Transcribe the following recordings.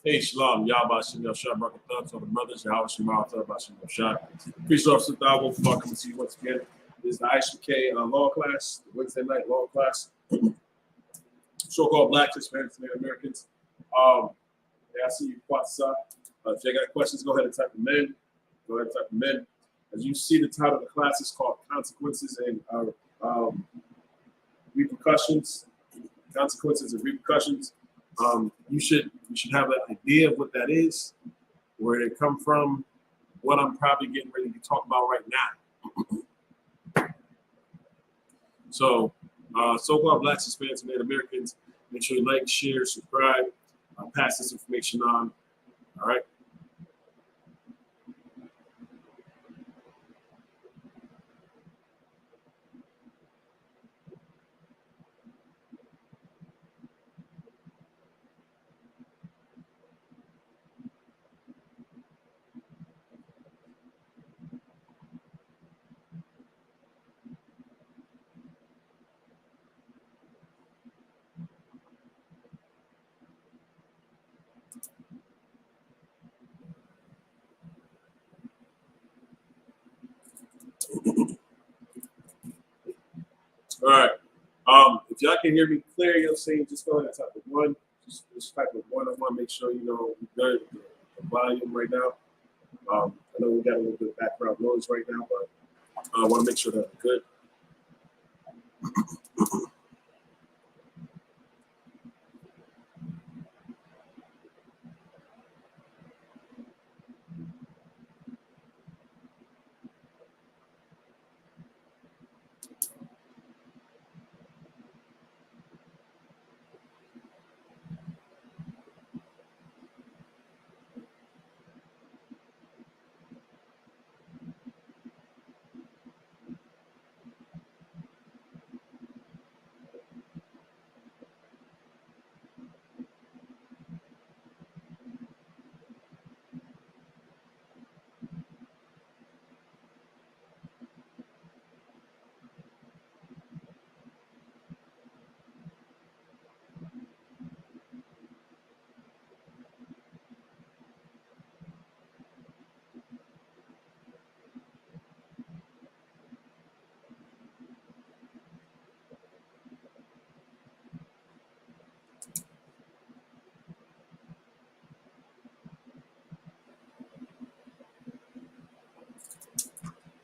Hey, Shalom, Yahweh Shem Yahshua, Barakatah, to the brothers, Yahweh Shem Yahshua, Shem Yahshua. Peace, officer, welcome to see you once again. This is the I.S.U.P.K law class, the Wednesday night law class. So-called Black, Hispanics, and Americans. Yeah, I see you, Kwatsa. If you got questions, go ahead and type them in. As you see, the title of the class is called Consequences and Repercussions. Consequences and Repercussions. You should have an idea of what that is, where it come from, what I'm probably getting ready to talk about right now. So, so-called Blacks, Hispanics, and Native Americans, make sure you like, share, subscribe, pass this information on. All right. All right. If y'all can hear me clear, you're saying just go ahead and type of one. Just type of one. I want to make sure you know the volume right now. I know we got a little bit of background noise right now, but I want to make sure that we're good.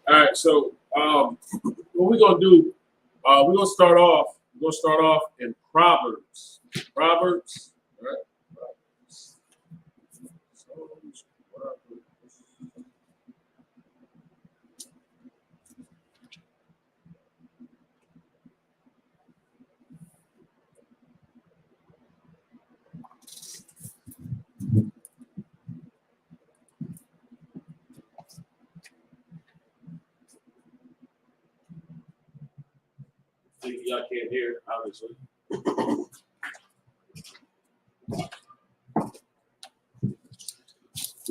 All right, so what we're gonna do, we're gonna start off. We're gonna start off in Proverbs. Proverbs, all right? Proverbs. Y'all can't hear, obviously. We're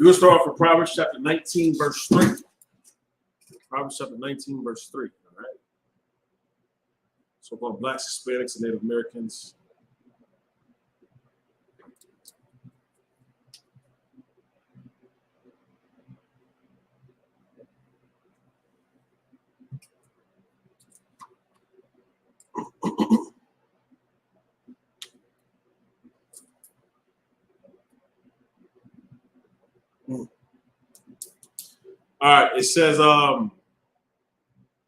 going to start off with Proverbs chapter 19, verse 3. Proverbs chapter 19, verse 3. All right. So-called Blacks, Hispanics, and Native Americans. All right, it says,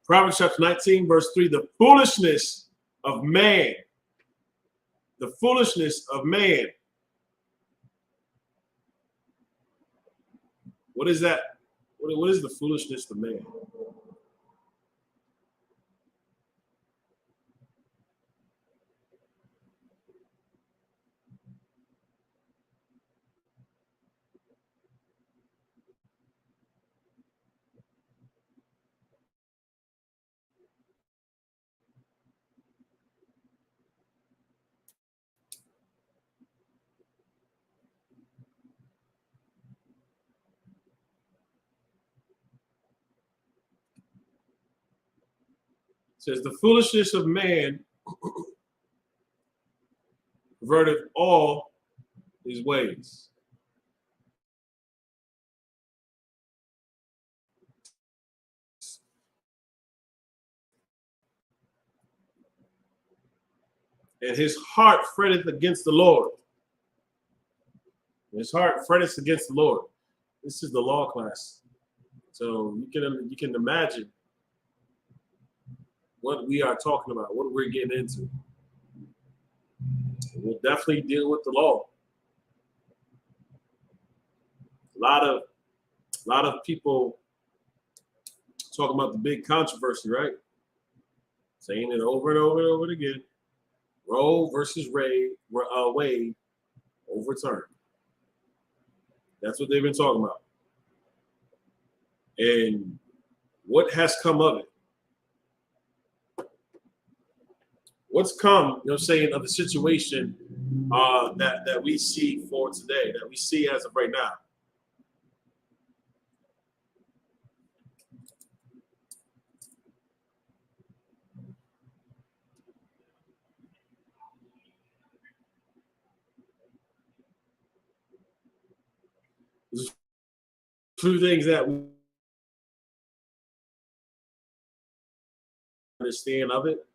Proverbs chapter 19, verse 3, the foolishness of man. The foolishness of man. What is that? What is the foolishness of man? It says the foolishness of man perverted all his ways. And his heart fretteth against the Lord. His heart fretteth against the Lord. This is the law class. So you can imagine what we are talking about, what we're getting into. We'll definitely deal with the law. A lot of people talking about the big controversy, right? Saying it over and over and over again. Roe versus Wade overturned. That's what they've been talking about. And what has come of it? What's come, you know what I'm saying, of the situation that we see for today, that we see as of right now? There's two things that we understand of it.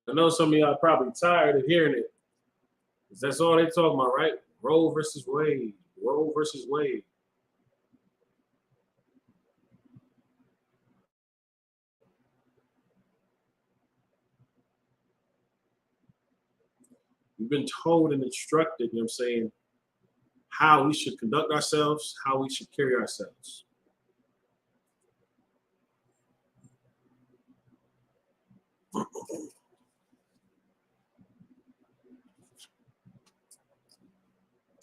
I know some of y'all are probably tired of hearing it. That's all they're talking about, right? Roe versus Wade. Roe versus Wade. We've been told and instructed, you know what I'm saying, how we should conduct ourselves, how we should carry ourselves.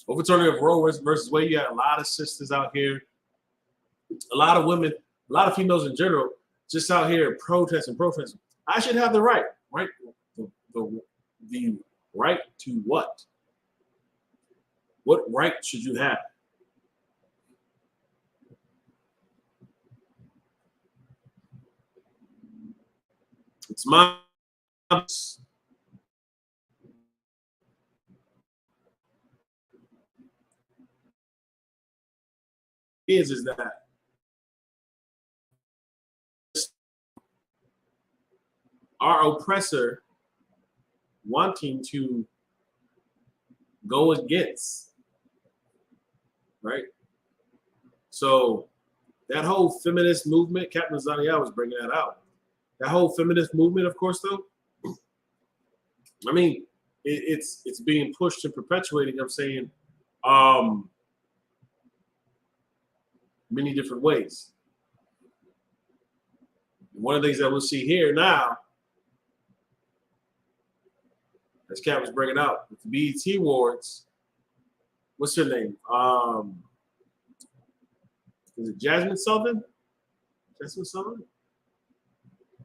Overturning of Roe versus Wade, you got a lot of sisters out here, a lot of women, a lot of females in general, just out here protesting. I should have the right? The right to what? What right should you have? It's my is that our oppressor wanting to go against, right? So that whole feminist movement, Captain Zania was bringing that out. That whole feminist movement, of course, though, I mean, it's being pushed and perpetuated, you know what I'm saying, many different ways. One of the things that we'll see here now, as Cap was bringing out, with the BET Awards, what's her name? Is it Jasmine Sullivan? Jasmine Sullivan?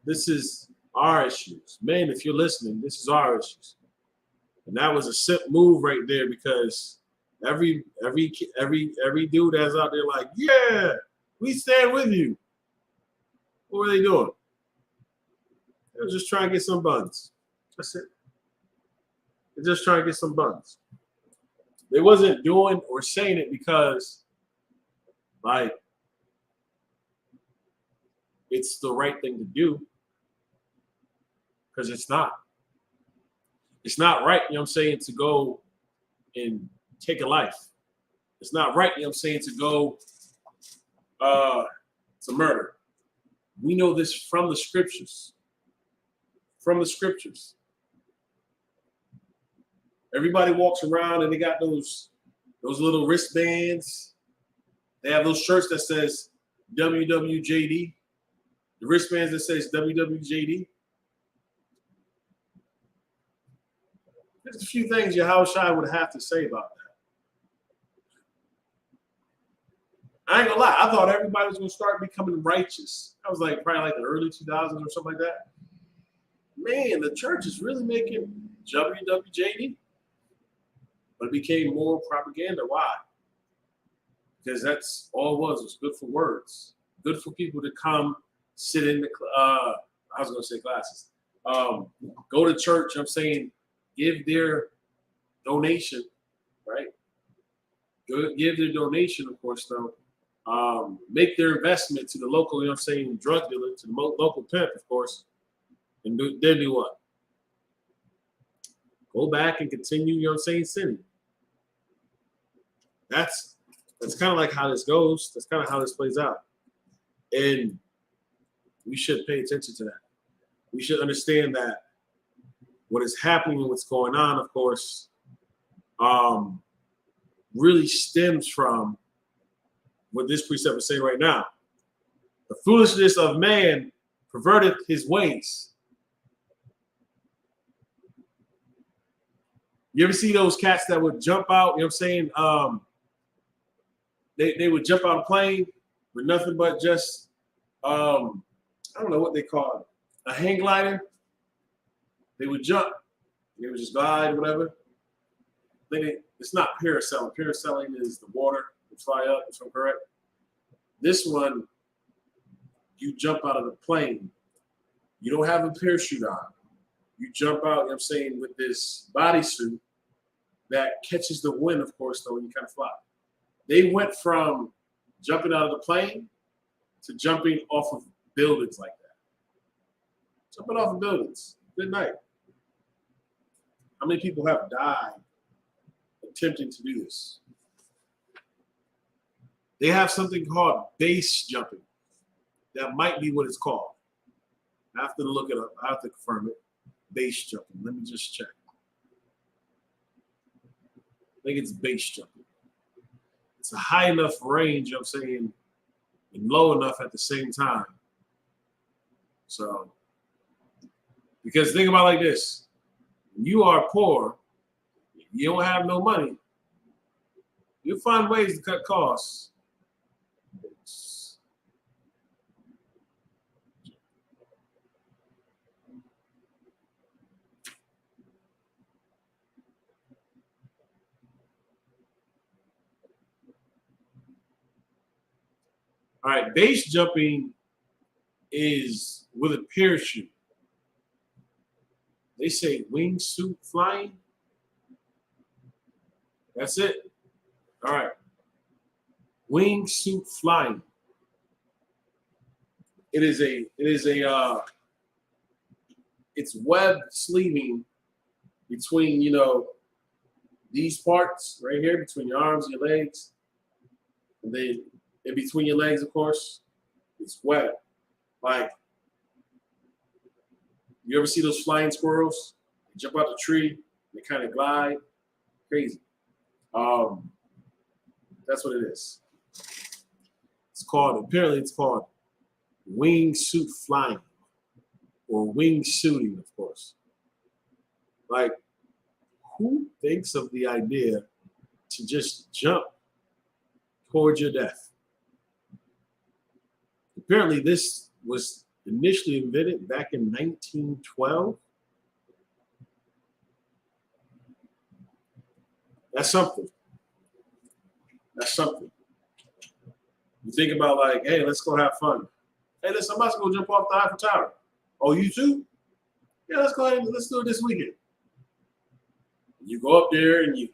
This is our issues. Man, if you're listening, this is our issues. And that was a simp move right there, because every dude that's out there like, yeah, we stand with you. What were they doing? They were just trying to get some buns. That's it. They're just trying to get some buns. They wasn't doing or saying it because, like, it's the right thing to do. Because it's not. It's not right, you know what I'm saying, to go and take a life. It's not right, you know what I'm saying, to go to murder. We know this from the scriptures. From the scriptures. Everybody walks around and they got those little wristbands. They have those shirts that says WWJD. The wristbands that says WWJD. There's a few things Yahawashi would have to say about that. I ain't gonna lie, I thought everybody was gonna start becoming righteous. I was like probably like the early 2000s or something like that. Man, the church is really making WWJD. But it became more propaganda. Why? Because that's all it was good for words. Good for people to come sit in the I was gonna say classes. go to church, I'm saying, give their donation, right? Give their donation, of course, though. Make their investment to the local, you know what I'm saying, drug dealer, to the local pimp, of course. And then do what? Go back and continue, you know what I'm saying, sinning. That's kind of like how this goes. That's kind of how this plays out. And we should pay attention to that. We should understand that what is happening and what's going on, of course, really stems from what this precept is saying right now. The foolishness of man perverted his ways. You ever see those cats that would jump out, you know what I'm saying? They would jump out a plane with nothing but just, I don't know what they call it, a hang glider. They would jump. They would just glide, whatever. It's not parasailing. Parasailing is the water, you fly up, if I'm correct. This one, you jump out of the plane. You don't have a parachute on. You jump out, you know what I'm saying, with this bodysuit that catches the wind, of course, though, when you kind of fly. They went from jumping out of the plane to jumping off of buildings like that. Jumping off of buildings. Good night. How many people have died attempting to do this? They have something called base jumping. That might be what it's called. I have to look it up. I have to confirm it. Base jumping. Let me just check. I think it's base jumping. It's a high enough range, you know what I'm saying, and low enough at the same time. So, because think about it like this. When you are poor, you don't have no money, you'll find ways to cut costs. All right, base jumping is with a parachute. They say wingsuit flying. That's it. All right. Wingsuit flying. It's web sleeving between, you know, these parts right here, between your arms and your legs. And then in between your legs, of course, it's web. Like, you ever see those flying squirrels? They jump out the tree, they kind of glide. Crazy. That's what it is. Apparently it's called wingsuit flying or wingsuiting, of course. Like, who thinks of the idea to just jump towards your death? Apparently this was initially invented back in 1912. That's something. That's something. You think about, like, hey, let's go have fun. Hey, listen, I'm about to go jump off the Eiffel Tower. Oh, you too? Yeah, let's go ahead and let's do it this weekend. You go up there and you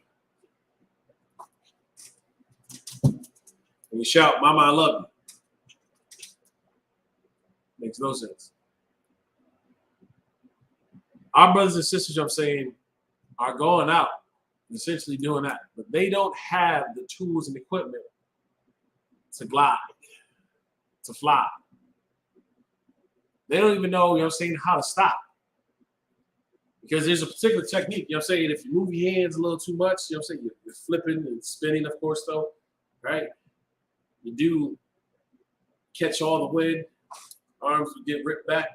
shout, "Mama, I love you." Makes no sense. Our brothers and sisters, I'm saying, are going out, essentially doing that, but they don't have the tools and equipment to glide, to fly. They don't even know, you know what I'm saying, how to stop. Because there's a particular technique, you know what I'm saying, if you move your hands a little too much, you know what I'm saying, you're flipping and spinning, of course, though, right? You do catch all the wind, arms will get ripped back.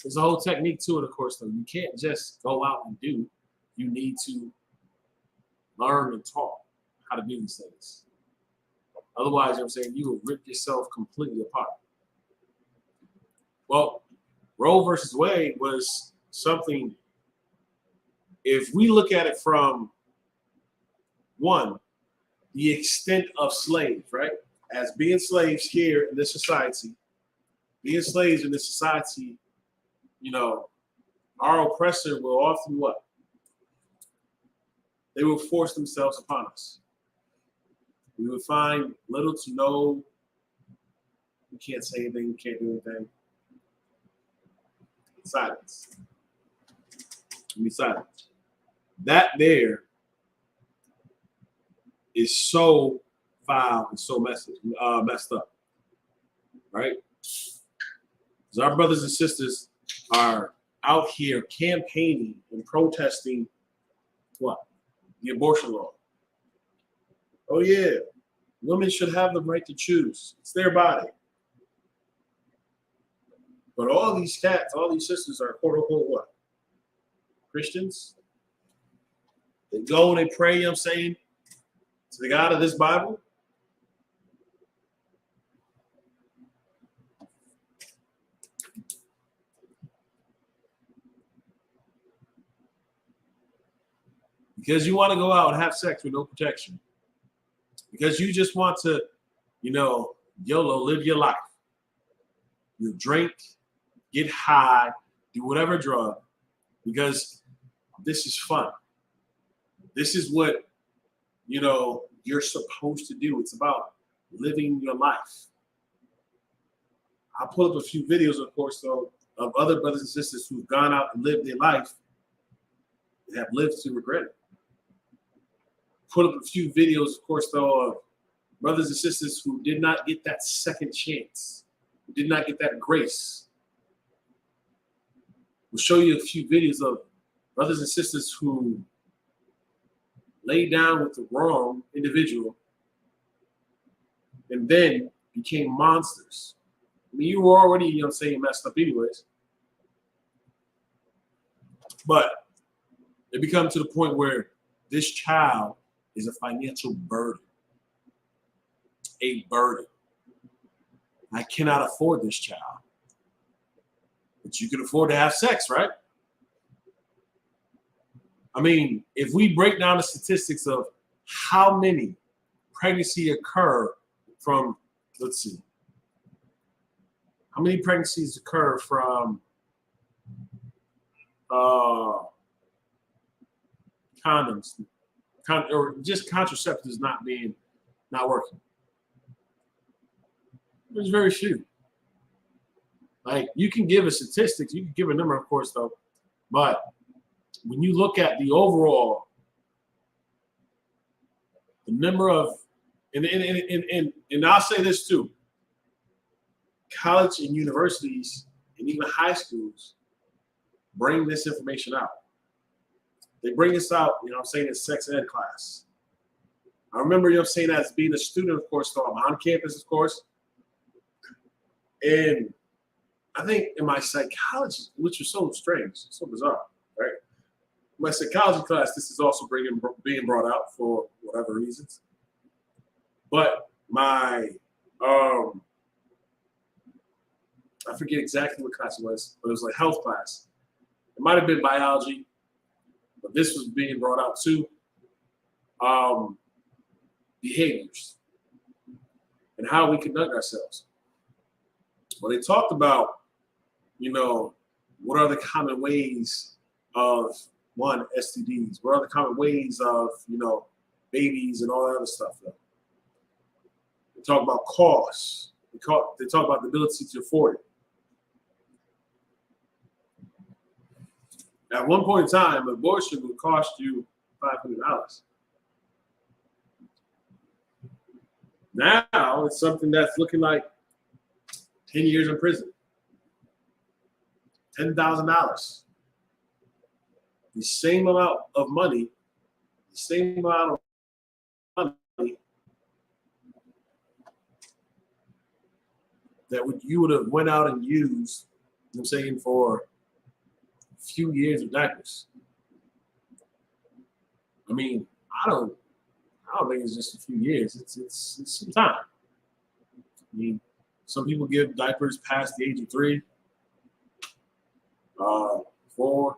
There's a whole technique to it, of course, though. You can't just go out and do. You need to learn and talk how to do these things. Otherwise, you know what I'm saying, you will rip yourself completely apart. Well, Roe versus Wade was something, if we look at it from, one, the extent of slaves, right? As being slaves here in this society, being slaves in this society, you know, our oppressor will often what? They will force themselves upon us. We would find little to no, you can't say anything, you can't do anything. Silence. Be silent. That there is so foul and so messed up, right? Because our brothers and sisters are out here campaigning and protesting what? The abortion law. Oh yeah, women should have the right to choose. It's their body. But all these cats, all these sisters are quote unquote what? Christians. They go and they pray, you know what I'm saying, to the God of this Bible. Because you want to go out and have sex with no protection. Because you just want to, you know, YOLO, live your life. You drink, get high, do whatever drug, because this is fun. This is what, you know, you're supposed to do. It's about living your life. I'll pull up a few videos, of course, though, of other brothers and sisters who've gone out and lived their life and have lived to regret it. Put up a few videos, of course, though, of brothers and sisters who did not get that second chance, who did not get that grace. We'll show you a few videos of brothers and sisters who laid down with the wrong individual and then became monsters. I mean, you were already, you know what I'm saying, messed up anyways. But it becomes to the point where this child is a financial burden. A burden. I cannot afford this child. But you can afford to have sex, right? I mean, if we break down the statistics of how many pregnancies occur from, let's see, how many pregnancies occur from condoms, or just contraceptives not working. There's very few. Like, you can give a statistics, you can give a number, of course, though, but when you look at the overall, the number of, and I'll say this too, college and universities and even high schools bring this information out. They bring this out, you know what I'm saying, in sex ed class. I remember, you know what I'm saying, as being a student, of course, though, I'm on campus, of course, and I think in my psychology, which was so strange, so bizarre, right? My psychology class, this is also being brought out for whatever reasons. But my, I forget exactly what class it was, but it was like health class. It might have been biology, but this was being brought out too. Behaviors and how we conduct ourselves. Well, they talked about, you know, what are the common ways of, one, STDs? What are the common ways of, you know, babies and all that other stuff, though? They talk about costs. They talk about the ability to afford it. At one point in time, abortion would cost you $500. Now it's something that's looking like 10 years in prison, $10,000. The same amount of money, the same amount of money that you would have went out and used, you know what I'm saying, for a few years of diapers. I mean, I don't think it's just a few years. It's some time. I mean, some people give diapers past the age of 3, 4.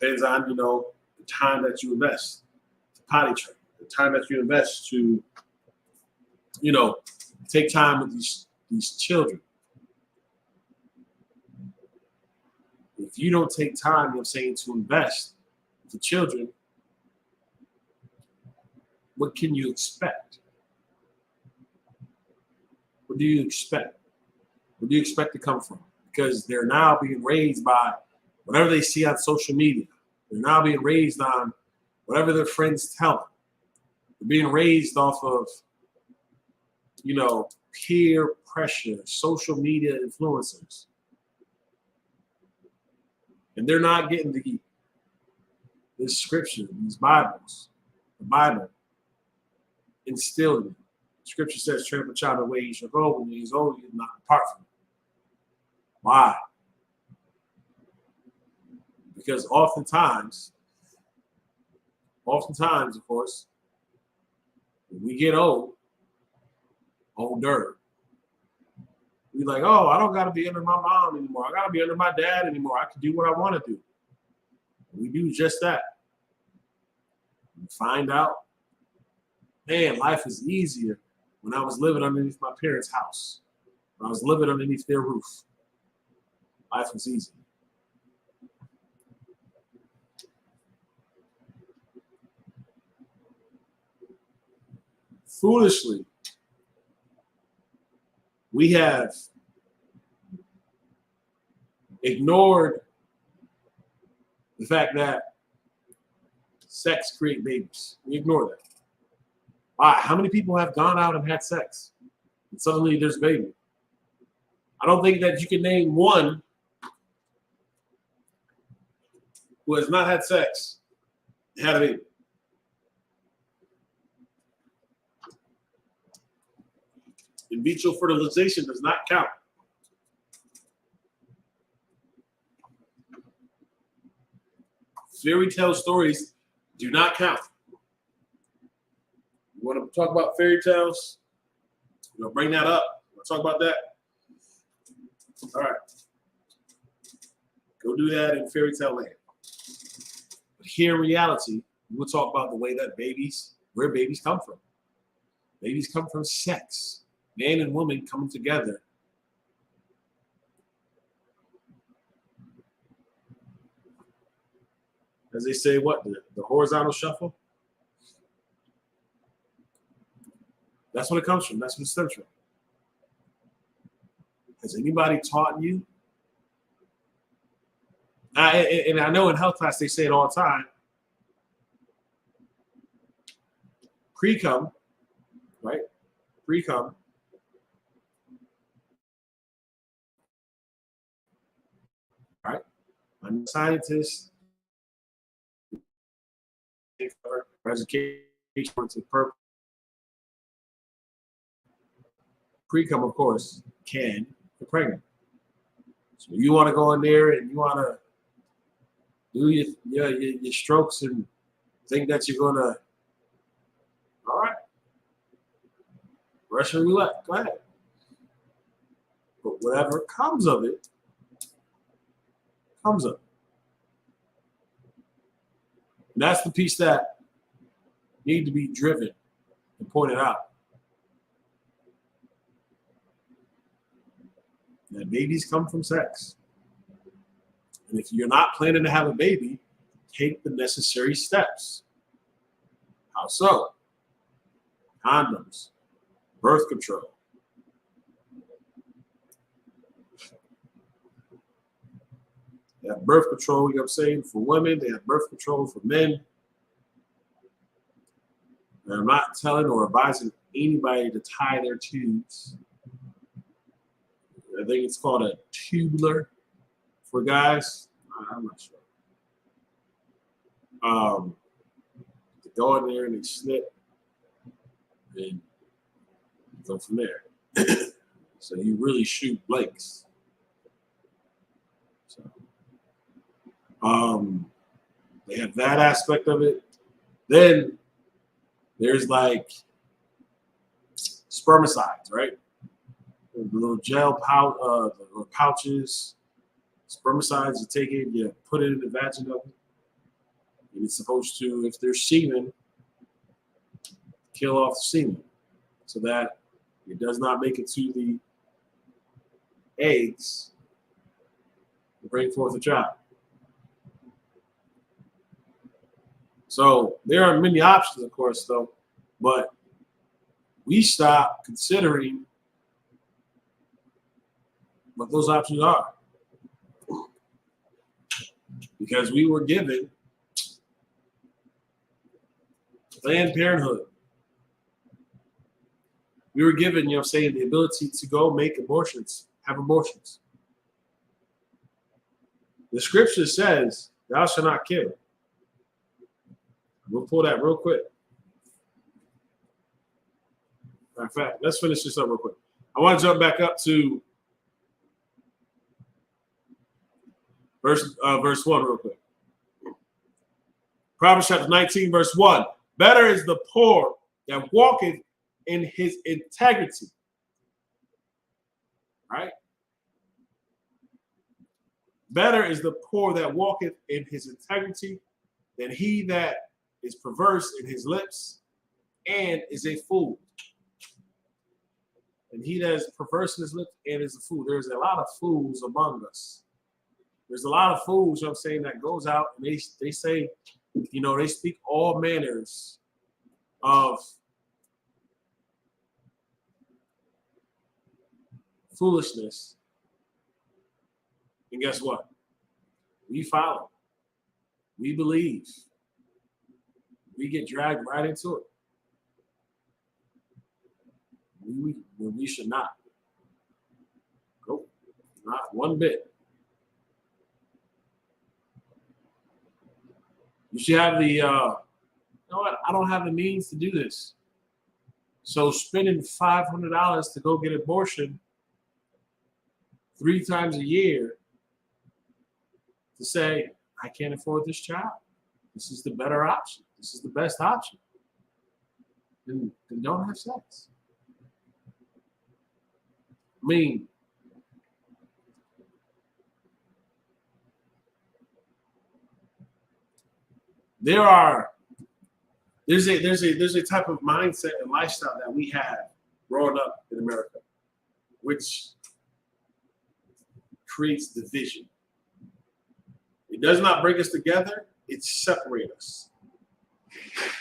Depends on, you know, the time that you invest to potty train, the time that you invest to, you know, take time with these children. if you don't take time, you know, saying to invest with the children, what can you expect? What do you expect? Where do you expect to come from? Because they're now being raised by whatever they see on social media. They're now being raised on whatever their friends tell them. They're being raised off of, you know, peer pressure, social media influencers. And they're not getting this scripture, these Bibles, the Bible instilled in them. Scripture says, train up a child in the way he shall go. When he is old, he will not depart from it. Why? Because oftentimes, of course, when we get older, we like, oh, I don't got to be under my mom anymore. I got to be under my dad anymore. I can do what I want to do. We do just that. We find out, man, life is easier when I was living underneath my parents' house. When I was living underneath their roof. Life was easy. Foolishly, we have ignored the fact that sex creates babies. We ignore that. Why? How many people have gone out and had sex and suddenly there's a baby? I don't think that you can name one who has not had sex and had a baby. In vitro fertilization does not count. Fairy tale stories do not count. You want to talk about fairy tales? You know, bring that up. You want to talk about that? All right. Go do that in fairy tale land. But here in reality, we'll talk about the way that where babies come from. Babies come from sex. Man and woman coming together. As they say, what? The horizontal shuffle? That's what it comes from. That's what it stems from. Has anybody taught you? And I know in health class they say it all the time. Pre-cum, right? Pre-cum. Right? I'm a scientist. For education to purpose. Pre-cum, of course, can get pregnant. So you want to go in there and you want to do your strokes and think that you're gonna, all right, Russian roulette, go ahead. But whatever comes of it, comes of it. And that's the piece that need to be driven and pointed out. That babies come from sex. And if you're not planning to have a baby, take the necessary steps. How so? Condoms, birth control. They have birth control, you know what I'm saying, for women. They have birth control for men. And I'm not telling or advising anybody to tie their tubes. I think it's called a tubular for guys. I'm not sure. They go in there and they snip and go from there. So you really shoot blanks. So, they have that aspect of it. Then there's like spermicides, right? The little gel pouches, spermicides. You take it, you put it in the vagina, and it's supposed to, if there's semen, kill off the semen, so that it does not make it to the eggs to bring forth a child. So there are many options, of course, though, but we stop considering what those options are because we were given Planned Parenthood. We were given, you know what I'm saying, the ability to go make abortions, have abortions. The scripture says, thou shalt not kill. We'll pull that real quick. Matter of fact, let's finish this up real quick. I want to jump back up to verse 1 real quick. Proverbs chapter 19, verse 1. Better is the poor that walketh in his integrity. Right? Better is the poor that walketh in his integrity than he that is perverse in his lips and is a fool. And he that is perverse in his lips and is a fool. There's a lot of fools among us. There's a lot of fools, you know what I'm saying, that goes out and they say, you know, they speak all manners of foolishness. And guess what? We follow. We believe. We get dragged right into it. We should not. Nope. Not one bit. You should have the, you know what? I don't have the means to do this. So spending $500 to go get an abortion 3 times a year to say, I can't afford this child. This is the better option. This is the best option. Then don't have sex. I mean, there's a type of mindset and lifestyle that we have growing up in America, which creates division. It does not bring us together, it separates us.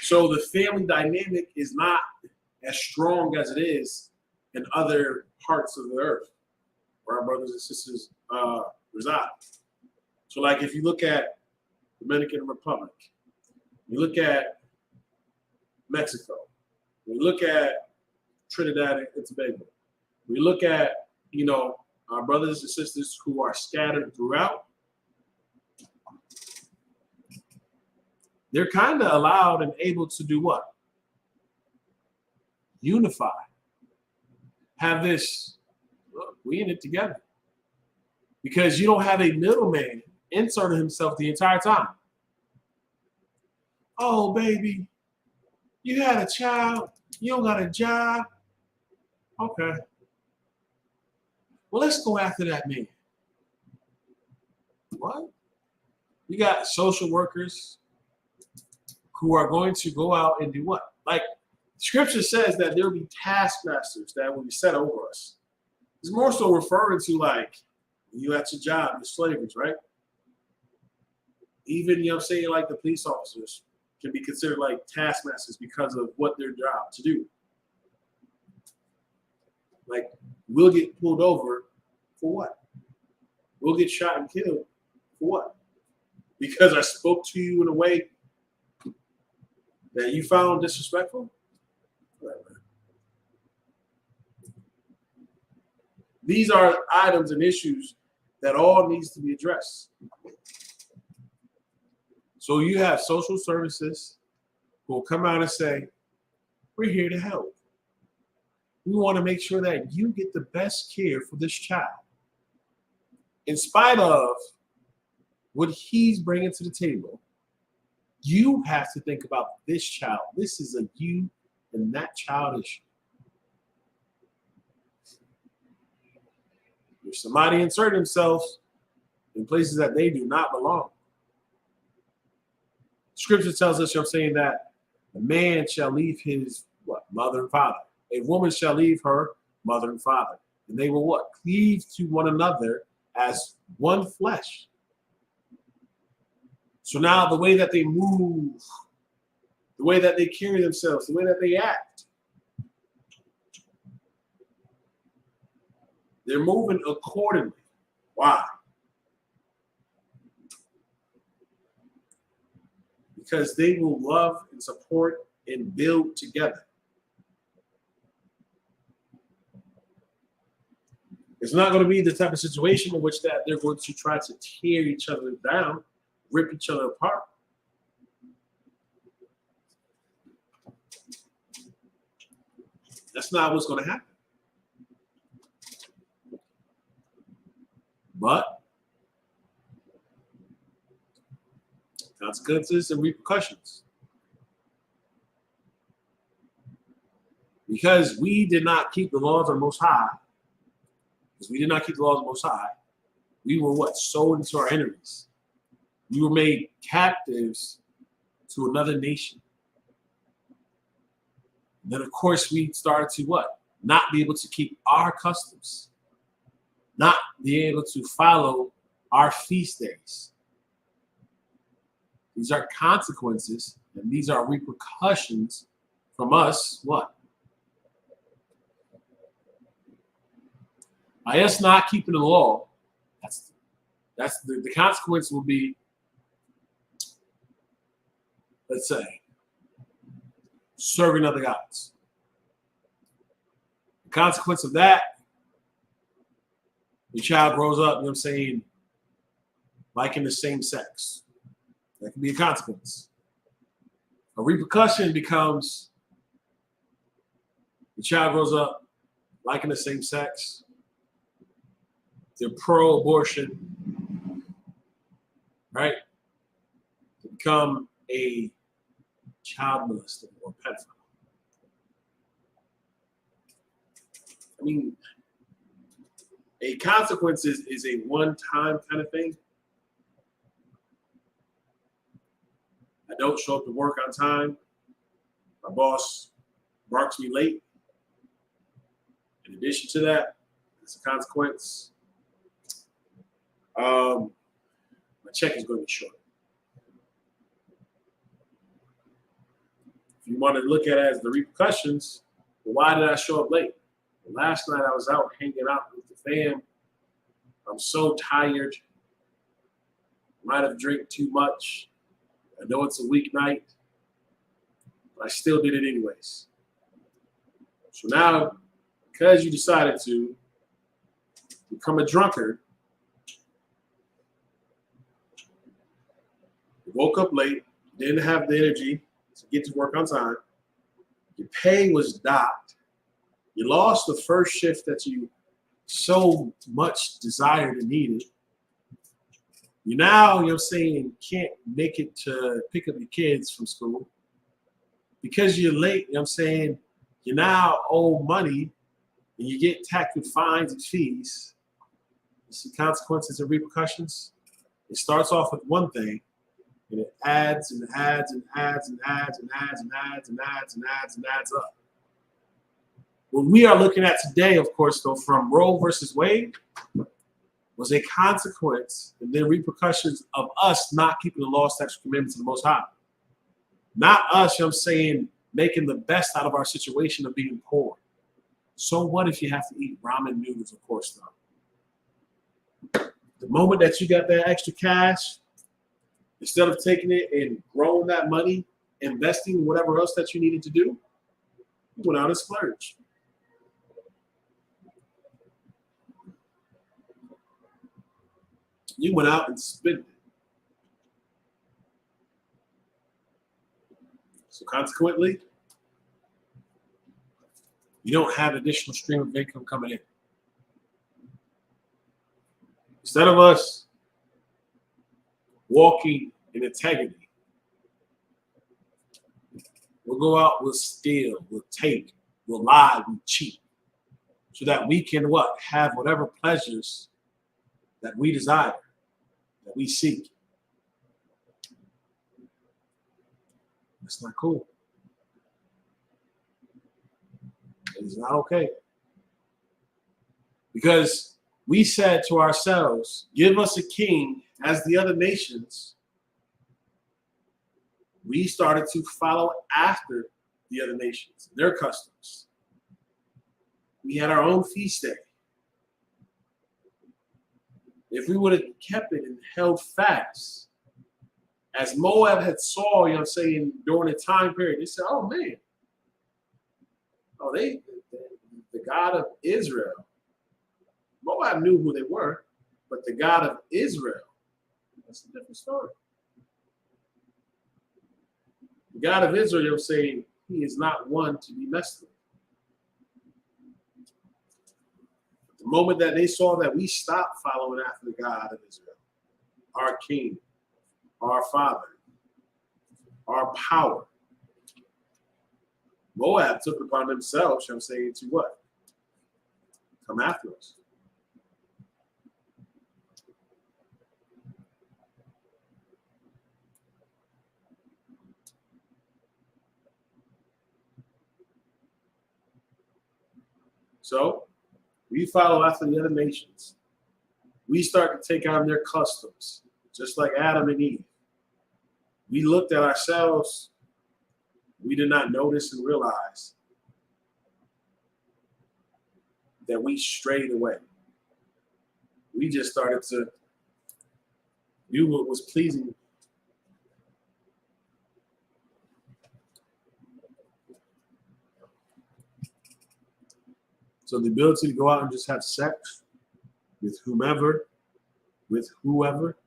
So the family dynamic is not as strong as it is in other parts of the earth where our brothers and sisters reside. So like if you look at Dominican Republic, you look at Mexico, we look at Trinidad and Tobago, we look at, you know, our brothers and sisters who are scattered throughout, they're kind of allowed and able to do what? Unify. Have this, look, we in it together. Because you don't have a middleman inserting himself the entire time. Oh, baby, you had a child, you don't got a job. Okay. Well, let's go after that man. What? You got social workers who are going to go out and do what? Like, Scripture says that there will be taskmasters that will be set over us. It's more so referring to like you at your job, the slavers, right? Even, you know what I'm saying, like the police officers can be considered like taskmasters because of what their job to do. Like, we'll get pulled over for what? We'll get shot and killed for what? Because I spoke to you in a way that you found disrespectful? These are items and issues that all needs to be addressed. So you have social services who will come out and say, we're here to help. We want to make sure that you get the best care for this child. In spite of what he's bringing to the table, you have to think about this child. This is a you and that child issue. If somebody insert themselves in places that they do not belong. Scripture tells us, you know what I'm saying, that a man shall leave his what? Mother and father. A woman shall leave her mother and father. And they will what? Cleave to one another as one flesh. So now the way that they move the way that they carry themselves, the way that they act. They're moving accordingly. Why? Because they will love and support and build together. It's not going to be the type of situation in which that they're going to try to tear each other down, rip each other apart. That's not what's going to happen. But consequences and repercussions. Because we did not keep the laws of the Most High, we were what? Sold into our enemies. We were made captives to another nation. And then, of course, we started to what? Not be able to keep our customs. Not be able to follow our feast days. These are consequences, and these are repercussions from us, what? By us not keeping the law, that's the consequence will be, let's say, serving other gods. The consequence of that, the child grows up, you know what I'm saying, liking the same sex. That can be a consequence. A repercussion becomes the child grows up liking the same sex. They're pro-abortion, right? To become a child molester or pedophile. I mean, a consequence is a one-time kind of thing. I don't show up to work on time. My boss barks me late. In addition to that, it's a consequence. My check is going to be short. If you want to look at it as the repercussions, well, why did I show up late? Well, last night I was out hanging out with the fam. I'm so tired. Might have drank too much. I know it's a weeknight, but I still did it anyways. So now, because you decided to become a drunkard, you woke up late, didn't have the energy to get to work on time, your pay was docked, you lost the first shift that you so much desired and needed. You now, you know what I'm saying, can't make it to pick up your kids from school. Because you're late, you know what I'm saying, you now owe money and you get taxed with fines and fees. You see consequences and repercussions? It starts off with one thing, and it adds and adds and adds and adds and adds and adds and adds and adds and adds up. What we are looking at today, of course, though, from Roe versus Wade, was a consequence and then repercussions of us not keeping the law, statutes, and commandments of the Most High. Not us, you know what I'm saying, making the best out of our situation of being poor. So what if you have to eat ramen noodles, of course, though? The moment that you got that extra cash, instead of taking it and growing that money, investing in whatever else that you needed to do, you went out and splurged. You went out and spent it. So consequently, you don't have additional stream of income coming in. Instead of us walking in integrity, we'll go out, we'll steal, we'll take, we'll lie, we'll cheat, so that we can what? Have whatever pleasures that we desire, that we seek. That's not cool. It's not okay. Because we said to ourselves, give us a king as the other nations, we started to follow after the other nations, their customs. We had our own feast day. If we would have kept it and held fast, as Moab had saw, you know what I'm saying, during the time period, they said, oh man, oh, the God of Israel. Moab knew who they were, but the God of Israel, that's a different story. The God of Israel saying he is not one to be messed with. The moment that they saw that we stopped following after the God of Israel, our King, our Father, our power, Moab took it upon themselves, I'm saying, to what? Come after us. So we follow after the other nations. We start to take on their customs, just like Adam and Eve. We looked at ourselves. We did not notice and realize that we strayed away. We just started to do what was pleasing. So the ability to go out and just have sex with whomever, with whoever.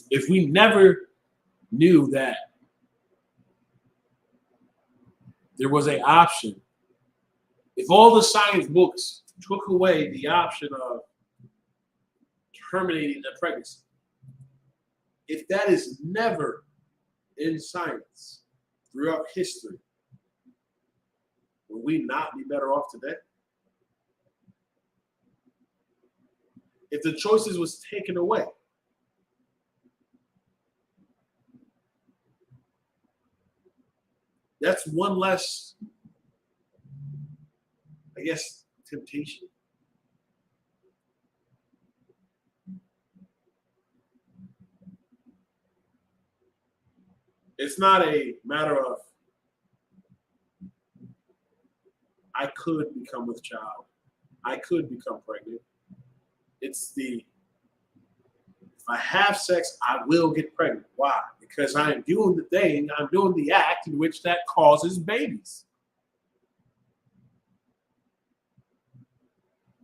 If we never knew that there was an option, if all the science books took away the option of terminating a pregnancy, if that is never in science throughout history, would we not be better off today? If the choices was taken away, that's one less, I guess, temptation. It's not a matter of I could become with child. I could become pregnant. It's the, if I have sex, I will get pregnant. Why? Because I am doing the thing, I'm doing the act in which that causes babies.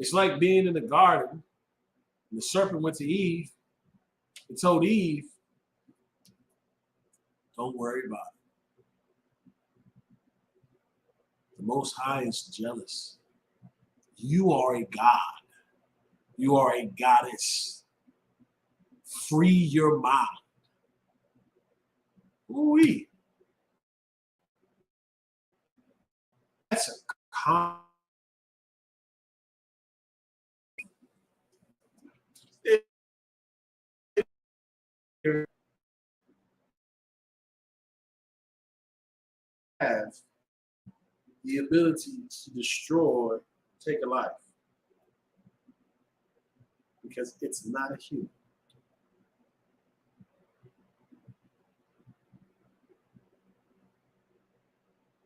It's like being in the garden, and the serpent went to Eve and told Eve, don't worry about it. The Most High is jealous. You are a god. You are a goddess. Free your mind. Ooh-wee. That's a have the ability to destroy, take a life. Because it's not a human.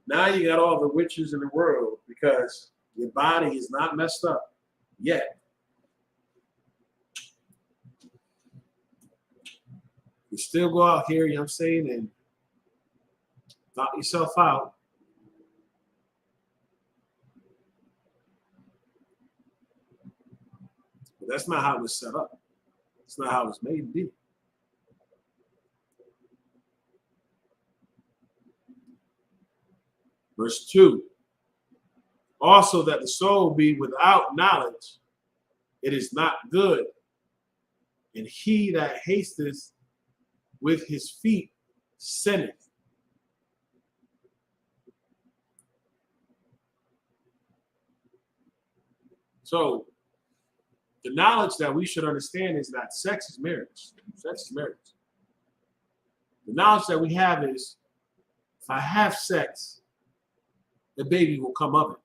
Now you got all the witches in the world because your body is not messed up yet. You still go out here, you know what I'm saying, and knock yourself out. But that's not how it was set up. It's not how it was made to be. Verse 2. Also that the soul be without knowledge, it is not good. And he that hasteth with his feet sinneth. So the knowledge that we should understand is that sex is marriage. Sex is marriage. The knowledge that we have is if I have sex, the baby will come of it.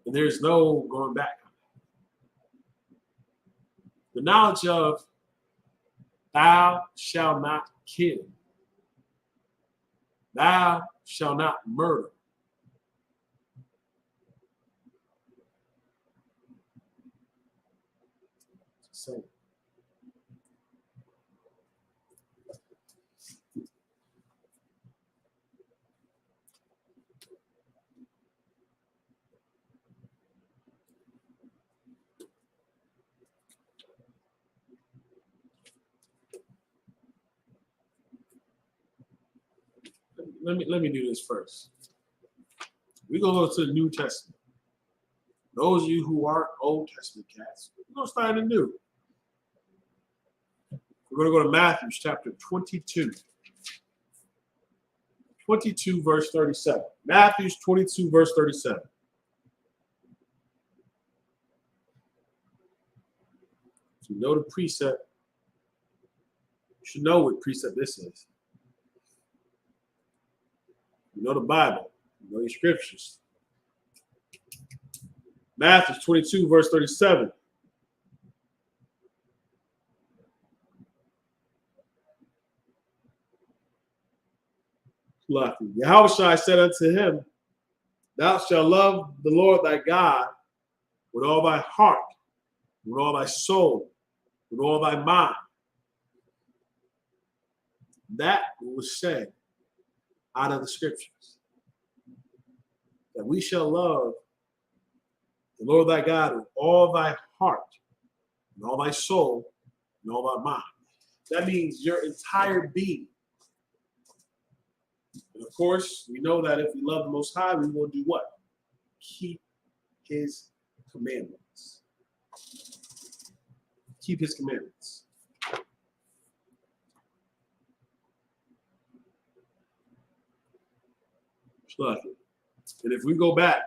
And there's no going back. The knowledge of thou shalt not kill. Thou shalt not murder. So, let me do this first. We're going to go to the New Testament. Those of you who aren't Old Testament cats, we're going to start in the New. We're going to go to Matthew chapter 22. 22 verse 37. Matthew 22 verse 37. So you know the precept. You should know what precept this is. You know the Bible. You know your scriptures. Matthew 22 verse 37. Yahweh said unto him, thou shalt love the Lord thy God with all thy heart, with all thy soul, with all thy mind. That was said out of the scriptures. That we shall love the Lord thy God with all thy heart, and all thy soul, and all thy mind. That means your entire being. And of course, we know that if we love the Most High, we will do what? Keep his commandments. Keep his commandments. And if we go back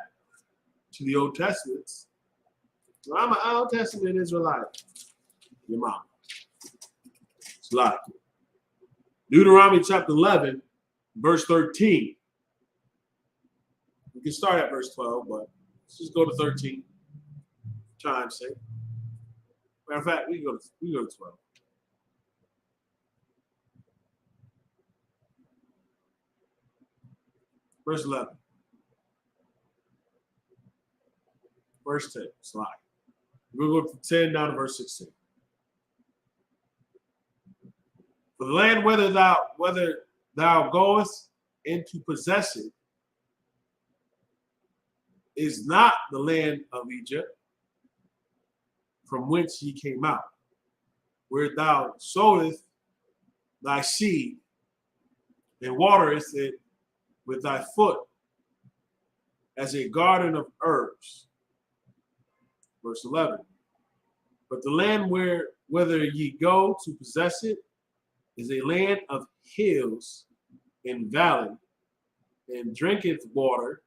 to the Old Testament, well, I'm an Old Testament Israelite. Your mom. It's like Deuteronomy chapter 11, verse 13. We can start at verse 12, but let's just go to 13. Time's sake. Matter of fact, we can go to 12. Verse 11. Verse 10. Slide. We'll go from 10 down to verse 16. For the land whether thou goest in to possess it is not the land of Egypt, from whence ye came out, where thou sowest thy seed and waterest it with thy foot as a garden of herbs. Verse 11. But the land whither ye go to possess it is a land of hills and valley, and drinketh water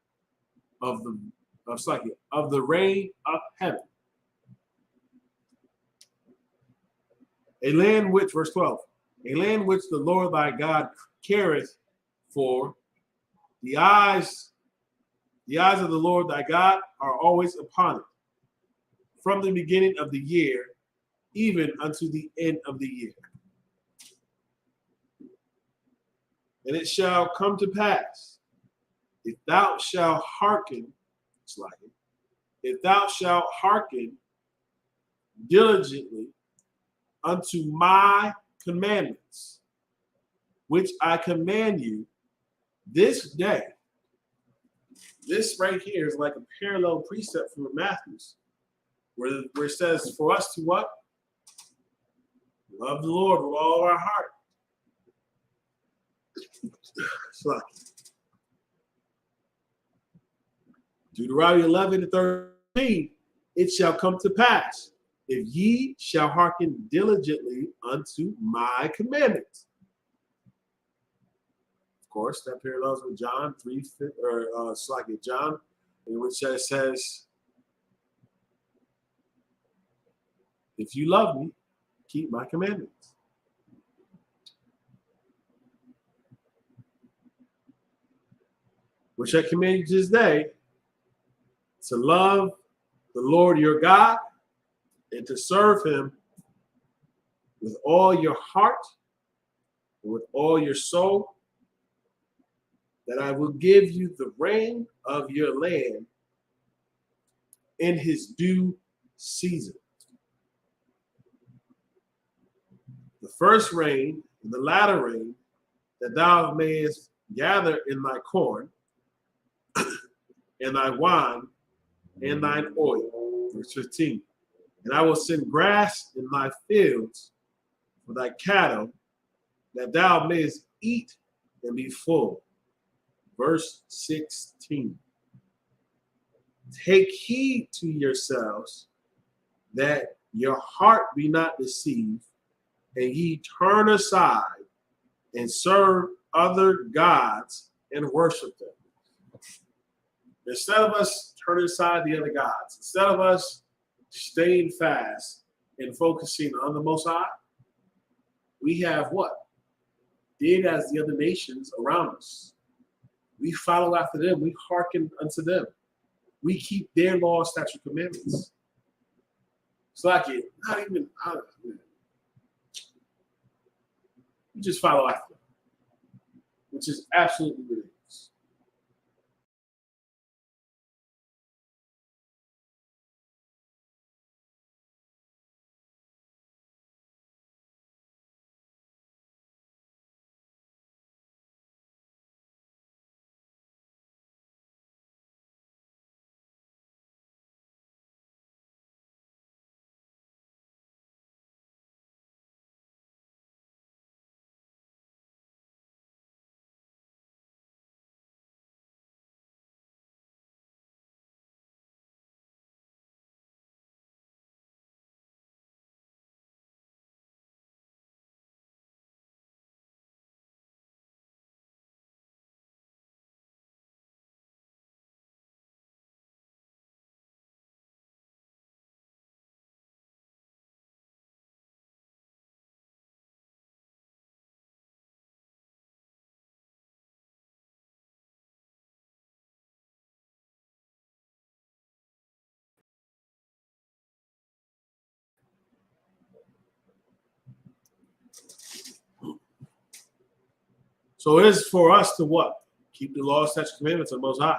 of the rain of heaven. A land which, verse 12, a land which the Lord thy God careth for. The eyes of the Lord thy God are always upon it, from the beginning of the year, even unto the end of the year. And it shall come to pass, if thou shalt hearken, if thou shalt hearken diligently unto my commandments, which I command you this day. This right here is like a parallel precept from Matthew's, where it says for us to what? Love the Lord with all our heart. Deuteronomy 11 and 13, it shall come to pass, if ye shall hearken diligently unto my commandments. Of course, that parallels with John 3, or John, in which it says, if you love me, keep my commandments. Which I command you this day, to love the Lord your God and to serve him with all your heart, and with all your soul, that I will give you the rain of your land in his due season. The first rain and the latter rain, that thou mayest gather in thy corn, and thy wine, and thine oil. Verse 15. And I will send grass in thy fields for thy cattle, that thou mayest eat and be full. Verse 16. Take heed to yourselves that your heart be not deceived, and ye turn aside and serve other gods and worship them. Instead of us turning aside the other gods, instead of us staying fast and focusing on the Most High, we have what? Did as the other nations around us. We follow after them. We hearken unto them. We keep their laws, statutes, commandments. It's like it, not even, we just follow after them, which is absolutely ridiculous. So it is for us to what? Keep the law, statutes, commandments of the Most High.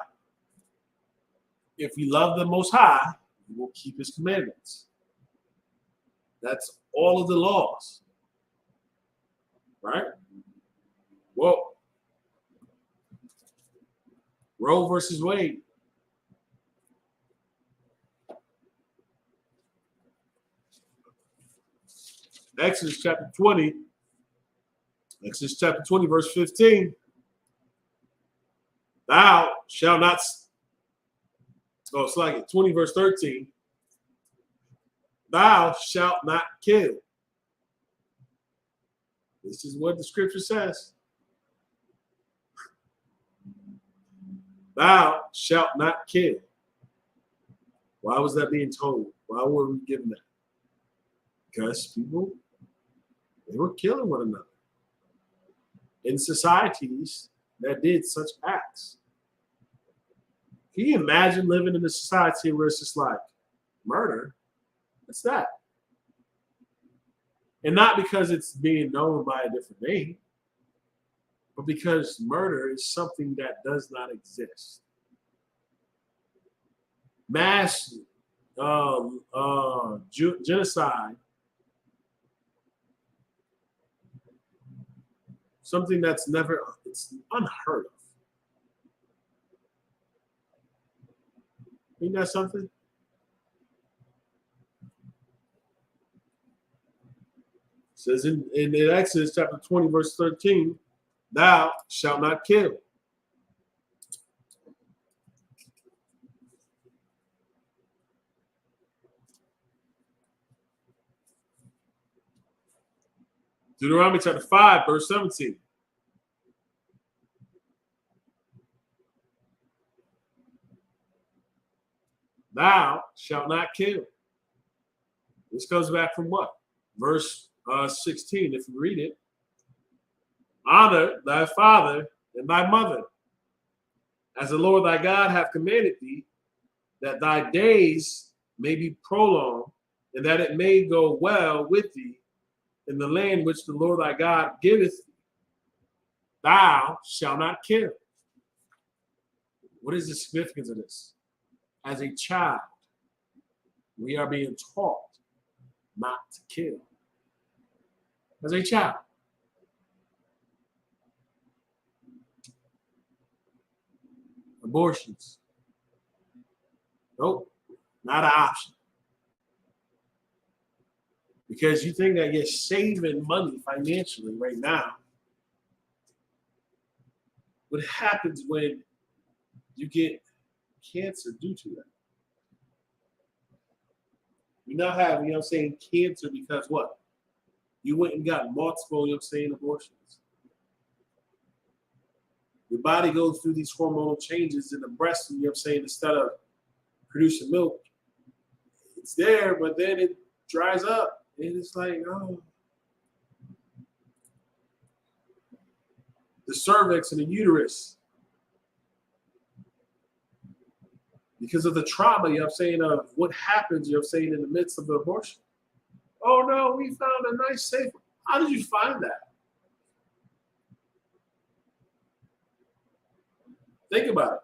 If we love the Most High, we will keep his commandments. That's all of the laws. Right? Well, Roe versus Wade. Exodus chapter 20, verse 15. Thou shalt not, it's like it, 20 verse 13. Thou shalt not kill. This is what the scripture says. Thou shalt not kill. Why was that being told? Why were we given that? Because people, they were killing one another in societies that did such acts. Can you imagine living in a society where it's just like murder? What's that? And not because it's being known by a different name, but because murder is something that does not exist. Mass genocide, something that's never, it's unheard of. Ain't that something? It says in Exodus chapter 20, verse 13, thou shalt not kill. Deuteronomy chapter 5, verse 17. Thou shalt not kill. This comes back from what? Verse 16, if you read it. Honor thy father and thy mother, as the Lord thy God hath commanded thee, that thy days may be prolonged, and that it may go well with thee, in the land which the Lord thy God giveth, thou shalt not kill. What is the significance of this? As a child, we are being taught not to kill. As a child. Abortions. Nope, not an option. Because you think that you're saving money financially right now. What happens when you get cancer due to that? You now have, you know what I'm saying, cancer because what? You went and got multiple, you know what I'm saying, abortions. Your body goes through these hormonal changes in the breast, you know what I'm saying, instead of producing milk. It's there, but then it dries up. And it's like, oh. The cervix and the uterus. Because of the trauma, you know what I'm saying, of what happens, you know what I'm saying, in the midst of the abortion. Oh no, we found a nice safe. How did you find that? Think about it.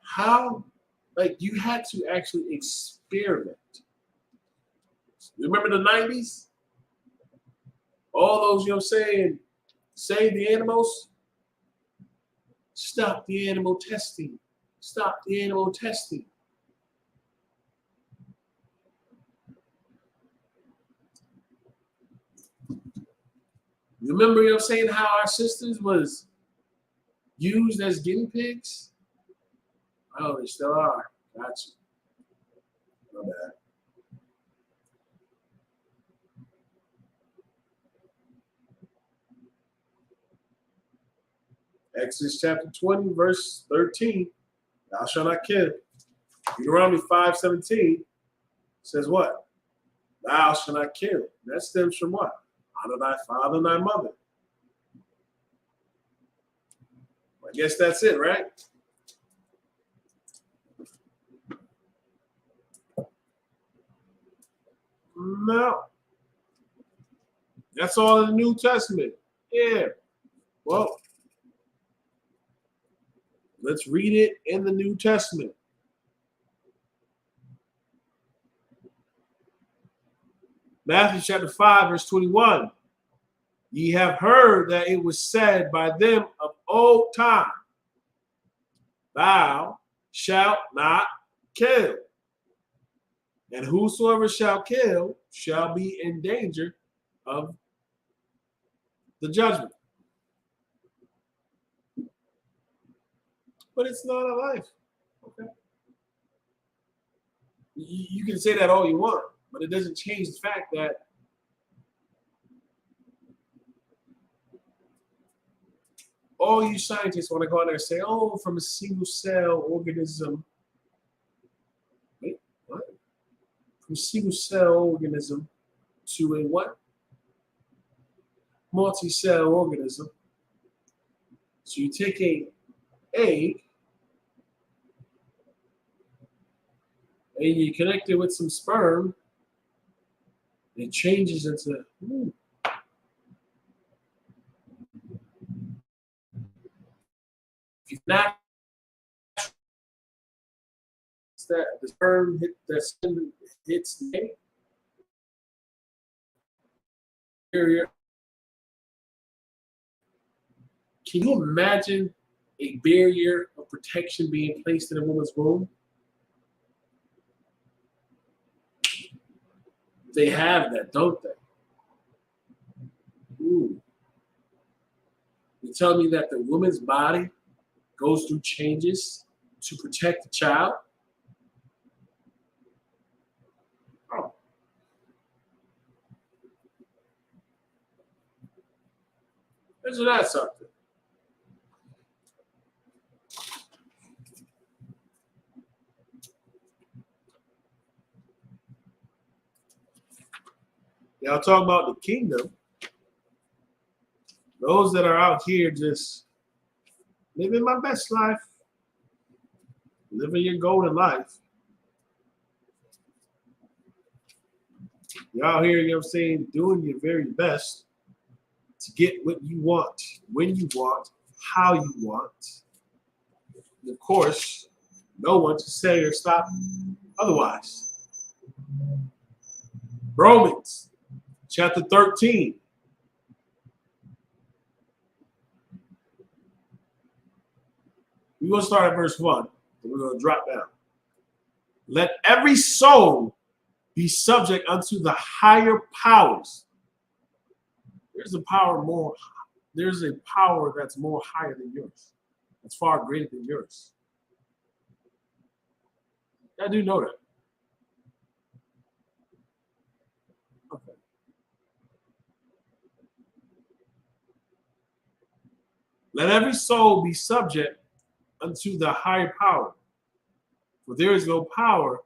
How, like, you had to actually experiment. Remember the 90s? All those, you know what I'm saying, save the animals. Stop the animal testing. Stop the animal testing. You remember, you know what I'm saying, how our sisters was used as guinea pigs? Oh, they still are. Gotcha. My bad. Exodus chapter 20, verse 13. Thou shalt not kill. Deuteronomy 5:17 says what? Thou shalt not kill. That stems from what? Honor thy father and thy mother. I guess that's it, right? No. That's all in the New Testament. Yeah. Well, let's read it in the New Testament. Matthew chapter 5, verse 21. Ye have heard that it was said by them of old time, thou shalt not kill. And whosoever shall kill shall be in danger of the judgment. But it's not a life. Okay. You can say that all you want, but it doesn't change the fact that all you scientists want to go out there and say, oh, from a single cell organism. Wait, what? From a single cell organism to a what? Multi-cell organism. So you take a egg and you connect it with some sperm, it changes into if you not that the sperm hits the egg, can you imagine a barrier of protection being placed in a woman's womb? They have that, don't they? Ooh. You tell me that the woman's body goes through changes to protect the child? Oh. Isn't that something? Y'all talk about the kingdom. Those that are out here just living my best life, living your golden life. You're out here, you know what I'm saying, doing your very best to get what you want, when you want, how you want. And of course, no one to say or stop otherwise. Romans chapter 13. We're going to start at verse 1, and we're going to drop down. Let every soul be subject unto the higher powers. There's a power that's more higher than yours. That's far greater than yours. I do know that. Okay. Let every soul be subject unto the higher power. For there is no power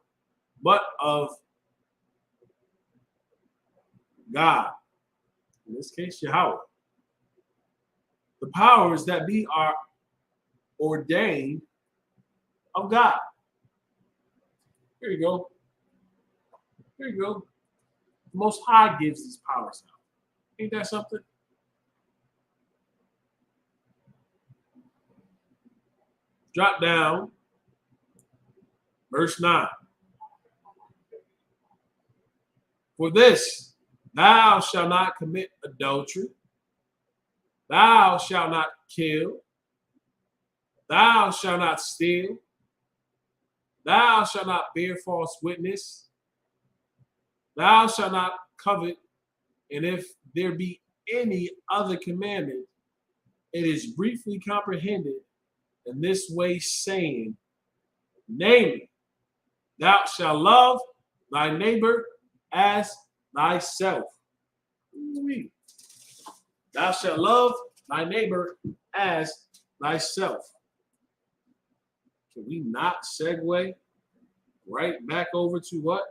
but of God. In this case, Yahweh. The powers that be are ordained of God. Here you go. Here you go. The Most High gives these powers out. Ain't that something? Drop down. Verse 9. For this, thou shalt not commit adultery. Thou shalt not kill. Thou shalt not steal. Thou shalt not bear false witness. Thou shalt not covet. And if there be any other commandment, it is briefly comprehended in this way, saying, namely, thou shalt love thy neighbor as thyself. Thou shalt love thy neighbor as thyself. Can we not segue right back over to what?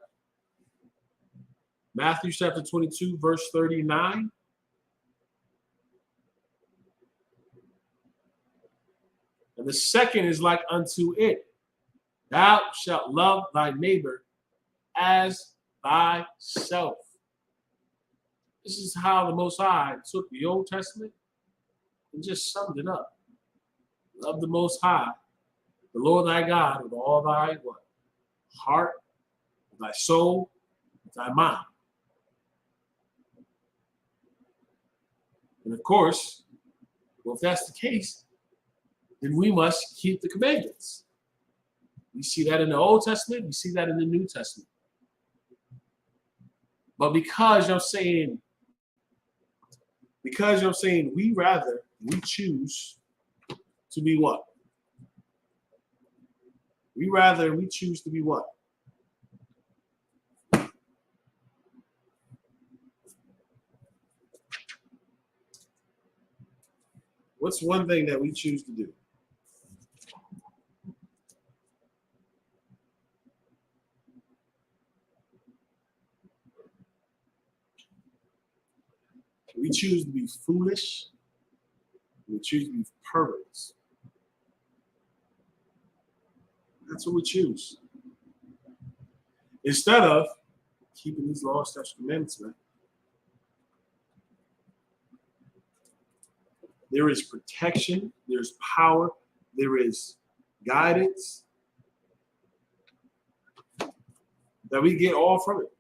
Matthew chapter 22, verse 39. And the second is like unto it. Thou shalt love thy neighbor as thyself. This is how the Most High took the Old Testament and just summed it up. Love the Most High, the Lord thy God, with all thy what? Heart, with thy soul, with thy mind. And of course, well, if that's the case, then we must keep the commandments. We see that in the Old Testament, we see that in the New Testament. But because you're saying, we choose to be what? We choose to be what? What's one thing that we choose to do? We choose to be foolish. We choose to be perverts. That's what we choose. Instead of keeping these laws, statutes, commandments, man. There is protection, there's power, there is guidance that we get all from it.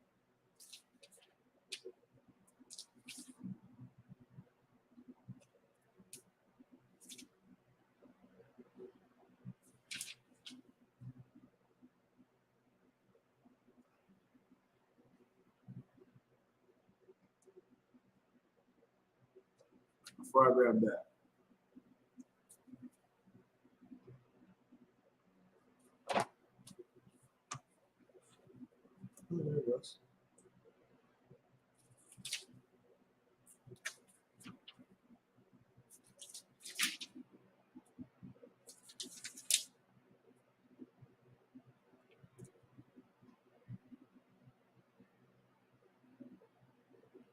Before I grab that. Oh, there it goes.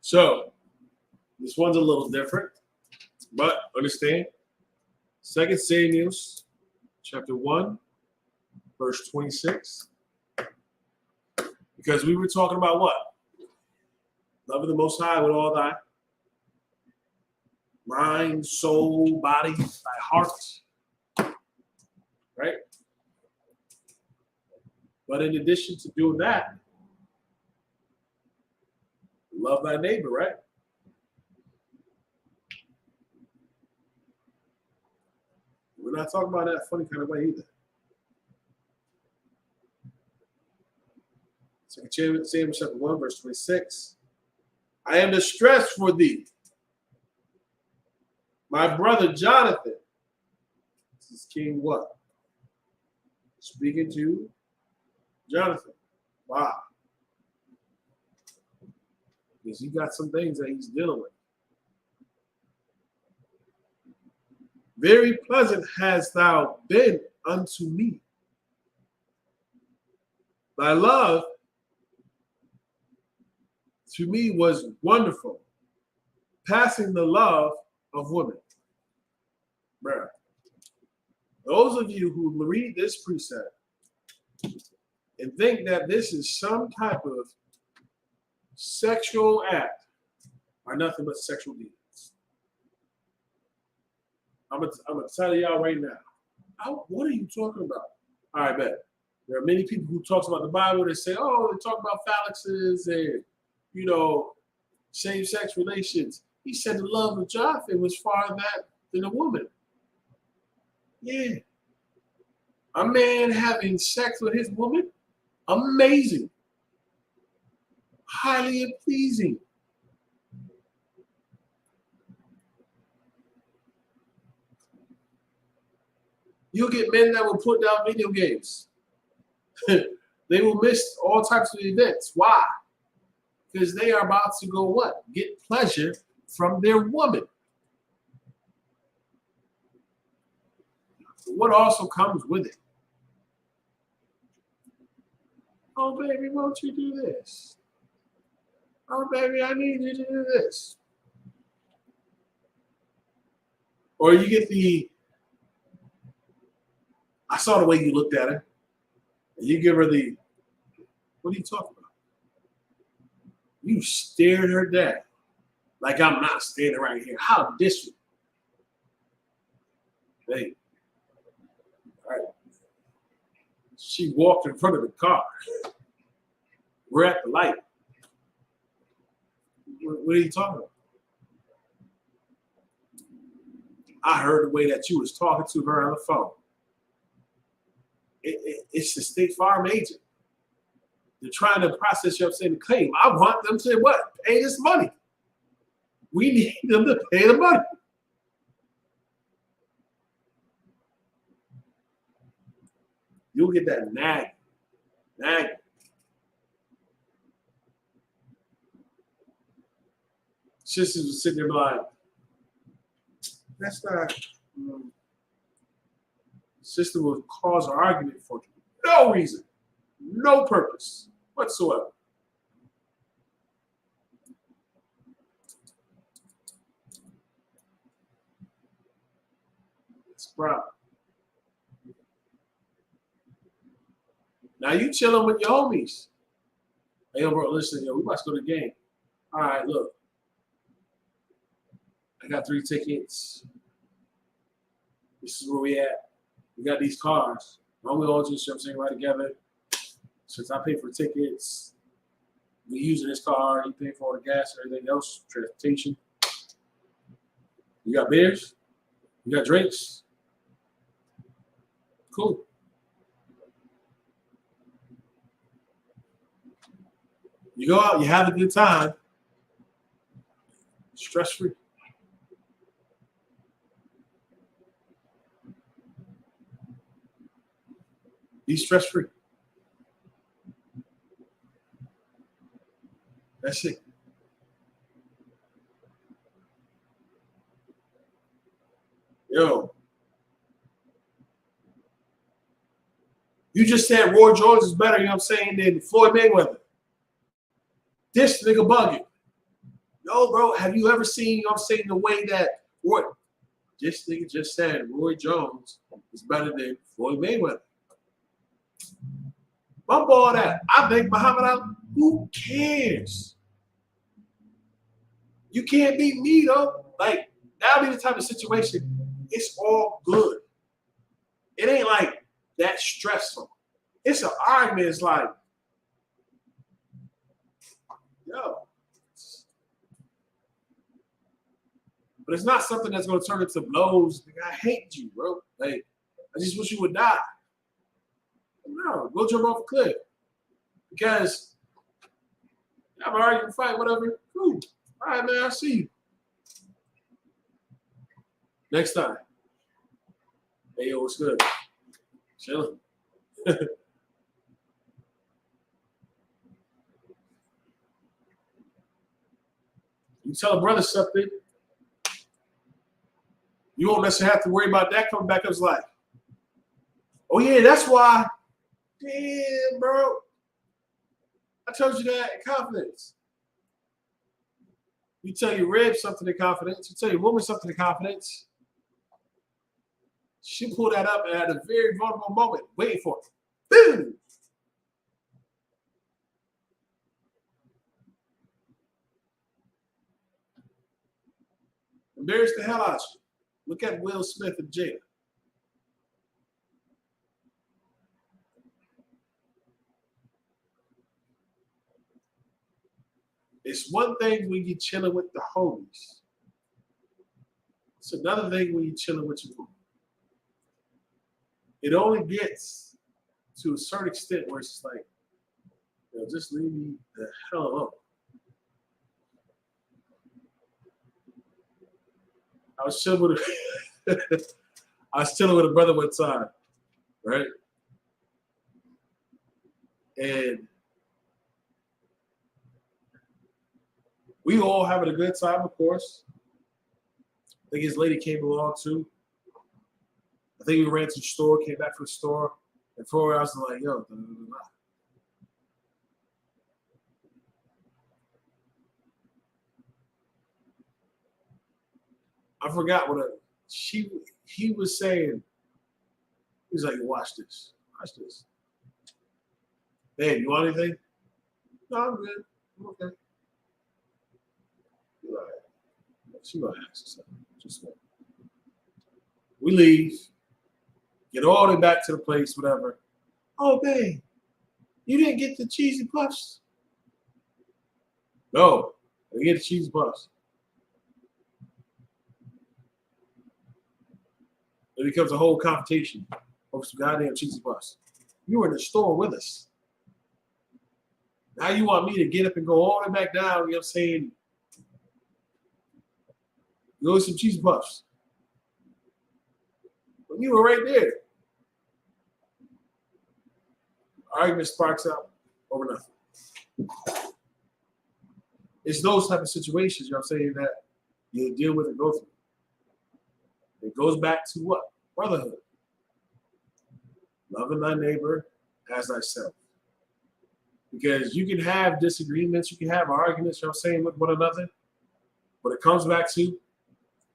So, this one's a little different, but understand, 2 Samuel chapter 1, verse 26. Because we were talking about what? Loving the Most High with all thy mind, soul, body, thy heart. Right? But in addition to doing that, love thy neighbor, right? We're not talking about that funny kind of way either. Second Samuel chapter 1, verse 26. I am distressed for thee, my brother Jonathan. This is King what? Speaking to Jonathan. Wow. Because he got some things that he's dealing with. Very pleasant hast thou been unto me. Thy love to me was wonderful, passing the love of women. Bruh. Those of you who read this precept and think that this is some type of sexual act are nothing but sexual demons. I'm gonna tell y'all right now. What are you talking about? All right, bet. There are many people who talk about the Bible. They say, oh, they talk about phalluses and, you know, same-sex relations. He said the love of Jonathan was far that than a woman. Yeah. A man having sex with his woman, amazing. Highly pleasing. You'll get men that will put down video games. They will miss all types of events. Why? Because they are about to go what? Get pleasure from their woman. What also comes with it? Oh, baby, won't you do this? Oh, baby, I need you to do this. Or you get the, I saw the way you looked at her. And you give her the, what are you talking about? You stared her down. Like I'm not standing right here. How disrespectful. Hey. All right. She walked in front of the car. We're at the light. What are you talking about? I heard the way that you was talking to her on the phone. It's the State Farm agent. They're trying to process your upsetting claim. I want them to what? Pay this money. We need them to pay the money. You'll get that nag. Sisters will sit there like, that's not. Sister will cause an argument for no reason, no purpose whatsoever. It's a problem. Now you chilling with your homies. Hey, yo, bro, listen, yo, we must go to the game. All right, look. I got 3 tickets. This is where we at. We got these cars. Why don't we all just, you know what I'm saying, right together? Since I pay for tickets, we using this car, you pay for all the gas and everything else, transportation. You got beers? You got drinks? Cool. You go out, you have a good time, stress-free. Be stress-free. That's it. Yo. You just said Roy Jones is better, you know what I'm saying, than Floyd Mayweather. This nigga bugging. Yo, bro, have you ever seen, you know what I'm saying, the way that Roy, this nigga just said Roy Jones is better than Floyd Mayweather. Bump all that. I think Muhammad Ali, who cares? You can't beat me though. Like that'll be the type of situation. It's all good. It ain't like that stressful. It's an argument. It's like, yo. But it's not something that's going to turn into blows. Like, I hate you, bro. Like, I just wish you would die. No, go jump off a cliff. Because I'm arguing, fight, whatever. Cool. All right, man, I'll see you. Next time. Hey, yo, what's good? Chilling. You tell a brother something, you won't necessarily have to worry about that coming back up his life. Oh, yeah, that's why. Damn, bro. I told you that in confidence. You tell your rib something in confidence. You tell your woman something in confidence. She pull that up at a very vulnerable moment, waiting for it. Boom! Embarrass the hell out of you. Look at Will Smith in jail. It's one thing when you're chilling with the homies. It's another thing when you're chilling with your woman. It only gets to a certain extent where it's like, you know, just leave me the hell alone. I was chilling with a brother one time, right? And we all having a good time, of course. I think his lady came along too. I think we ran to the store, came back from the store, and 4 hours like, yo, I forgot what he was saying. He was like, watch this. Watch this. Babe, you want anything? No, I'm good. I'm okay. She gonna ask us something. Just wait. We leave, get all the way back to the place, whatever. Oh, babe, you didn't get the cheesy puffs? No, I didn't get the cheesy puffs. It becomes a whole confrontation over some goddamn cheesy puffs. You were in the store with us. Now you want me to get up and go all the way back down, you know what I'm saying? Go with some cheesy puffs. When you were right there. Argument sparks out over nothing. It's those type of situations, you know what I'm saying, that you deal with and go through. It goes back to what? Brotherhood. Loving thy neighbor as thyself. Because you can have disagreements, you can have arguments, you know what I'm saying, with one another. But it comes back to,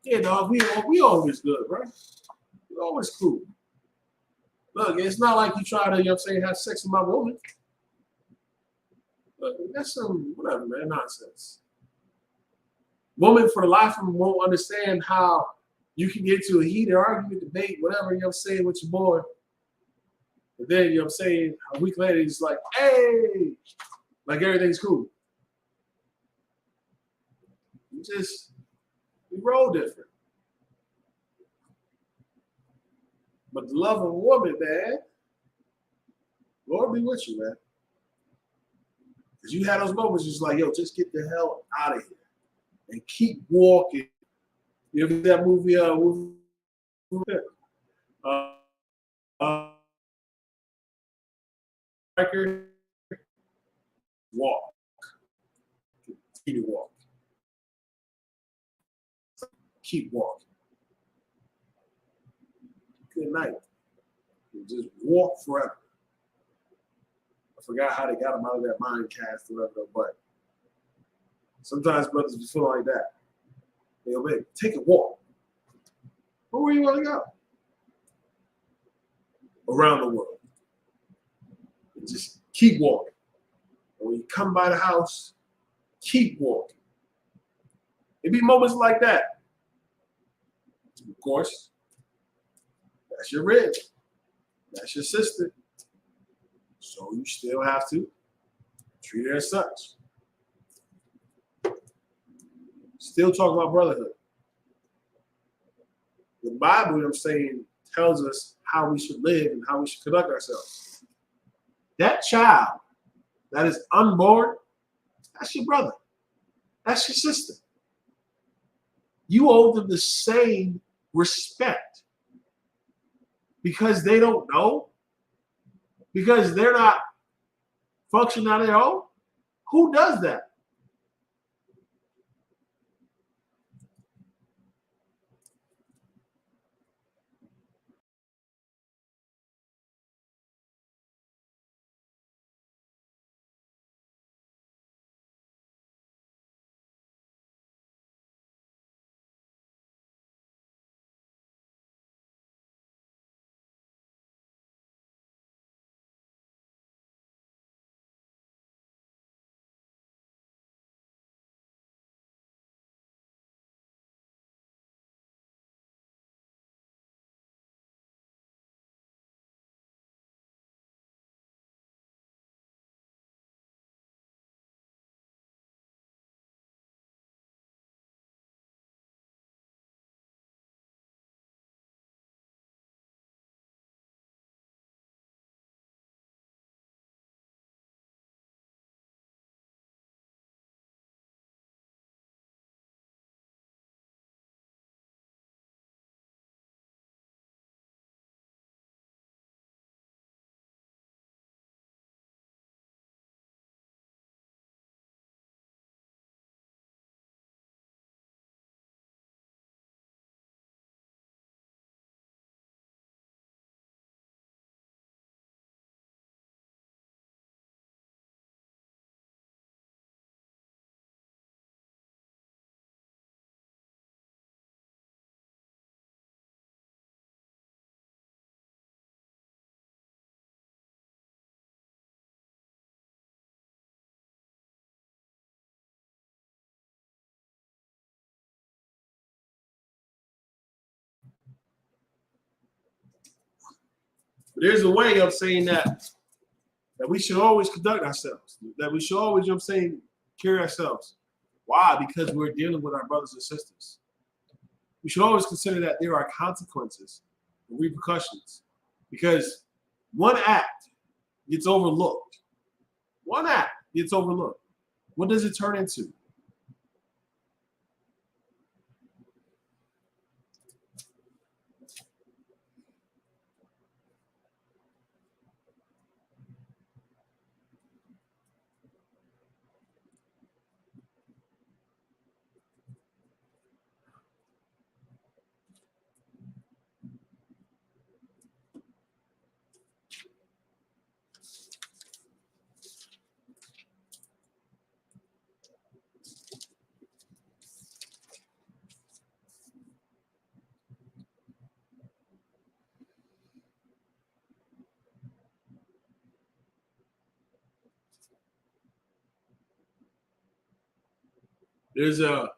yeah, dog, we always good, right? We always cool. Look, it's not like you try to, you know what I'm saying, have sex with my woman. Look, that's some, whatever, man, nonsense. Woman, for the life of them, won't understand how you can get to a heated argument, debate, whatever, you know what I'm saying, with your boy. And then, you know what I'm saying, a week later, he's like, hey, like everything's cool. We roll different. But the love of a woman, man, Lord be with you, man. Because you had those moments just like, yo, just get the hell out of here and keep walking. You know that movie, walk. Continue to walk. Keep walking. Good night. Just walk forever. I forgot how they got him out of that mind cast or whatever, but sometimes brothers just feel like that. They go, man, take a walk. Where you want to go? Around the world. And just keep walking. And when you come by the house, keep walking. It be moments like that. Of course, that's your rib. That's your sister. So you still have to treat her as such. Still talking about brotherhood. The Bible, you know what I'm saying, tells us how we should live and how we should conduct ourselves. That child that is unborn, that's your brother. That's your sister. You owe them the same respect because they don't know, because they're not functioning on their own. Who does that? There's a way of saying that we should always conduct ourselves, that we should always, you know what I'm saying, carry ourselves. Why? Because we're dealing with our brothers and sisters. We should always consider that there are consequences and repercussions because one act gets overlooked. One act gets overlooked. What does it turn into? There's a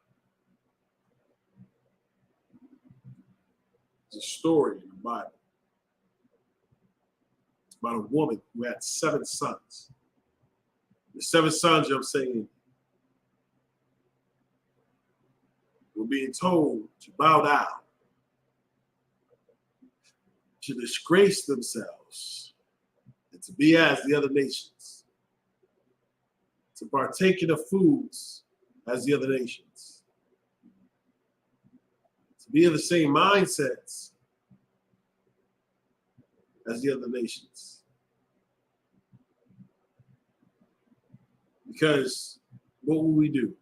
story in the Bible about a woman who had 7 sons. The 7 sons, you know what I'm saying, were being told to bow down, to disgrace themselves, and to be as the other nations, to partake in the foods as the other nations, to be in the same mindsets as the other nations. Because what would we do?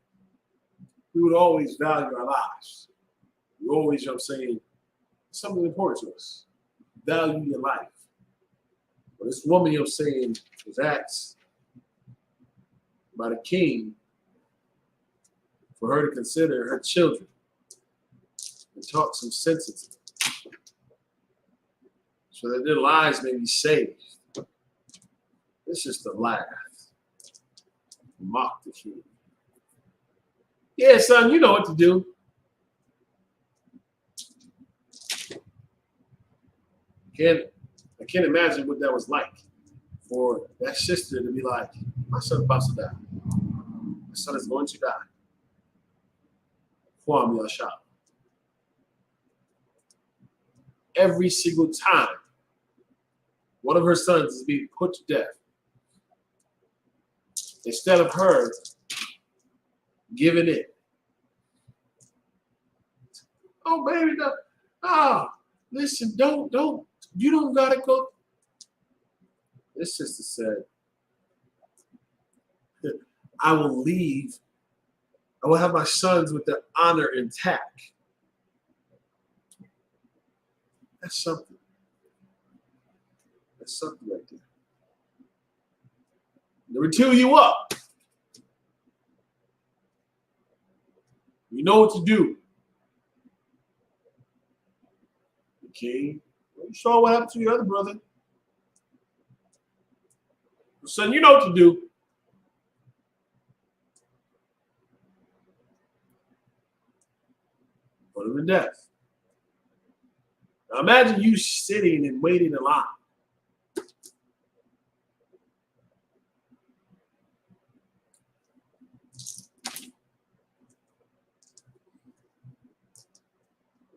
We would always value our lives. We always, you know what I'm saying, something important to us. Value your life. But this woman, you know what I'm saying, was asked by the king for her to consider her children and talk some sense into them so that their lives may be saved. This is the laugh. Mock the king. Yeah, son, you know what to do. I can't imagine what that was like for that sister to be like, my son's about to die. My son is going to die. Kwam Yasha. Every single time one of her sons is being put to death, instead of her giving it. Oh, baby, no. Listen, don't. You don't gotta go. This sister said, I will leave. I will have my sons with their honor intact. That's something. That's something right there. Number two, you up. You know what to do. Okay. You saw what happened to your other brother. Son, you know what to do. Put him to death. Now imagine you sitting and waiting in line.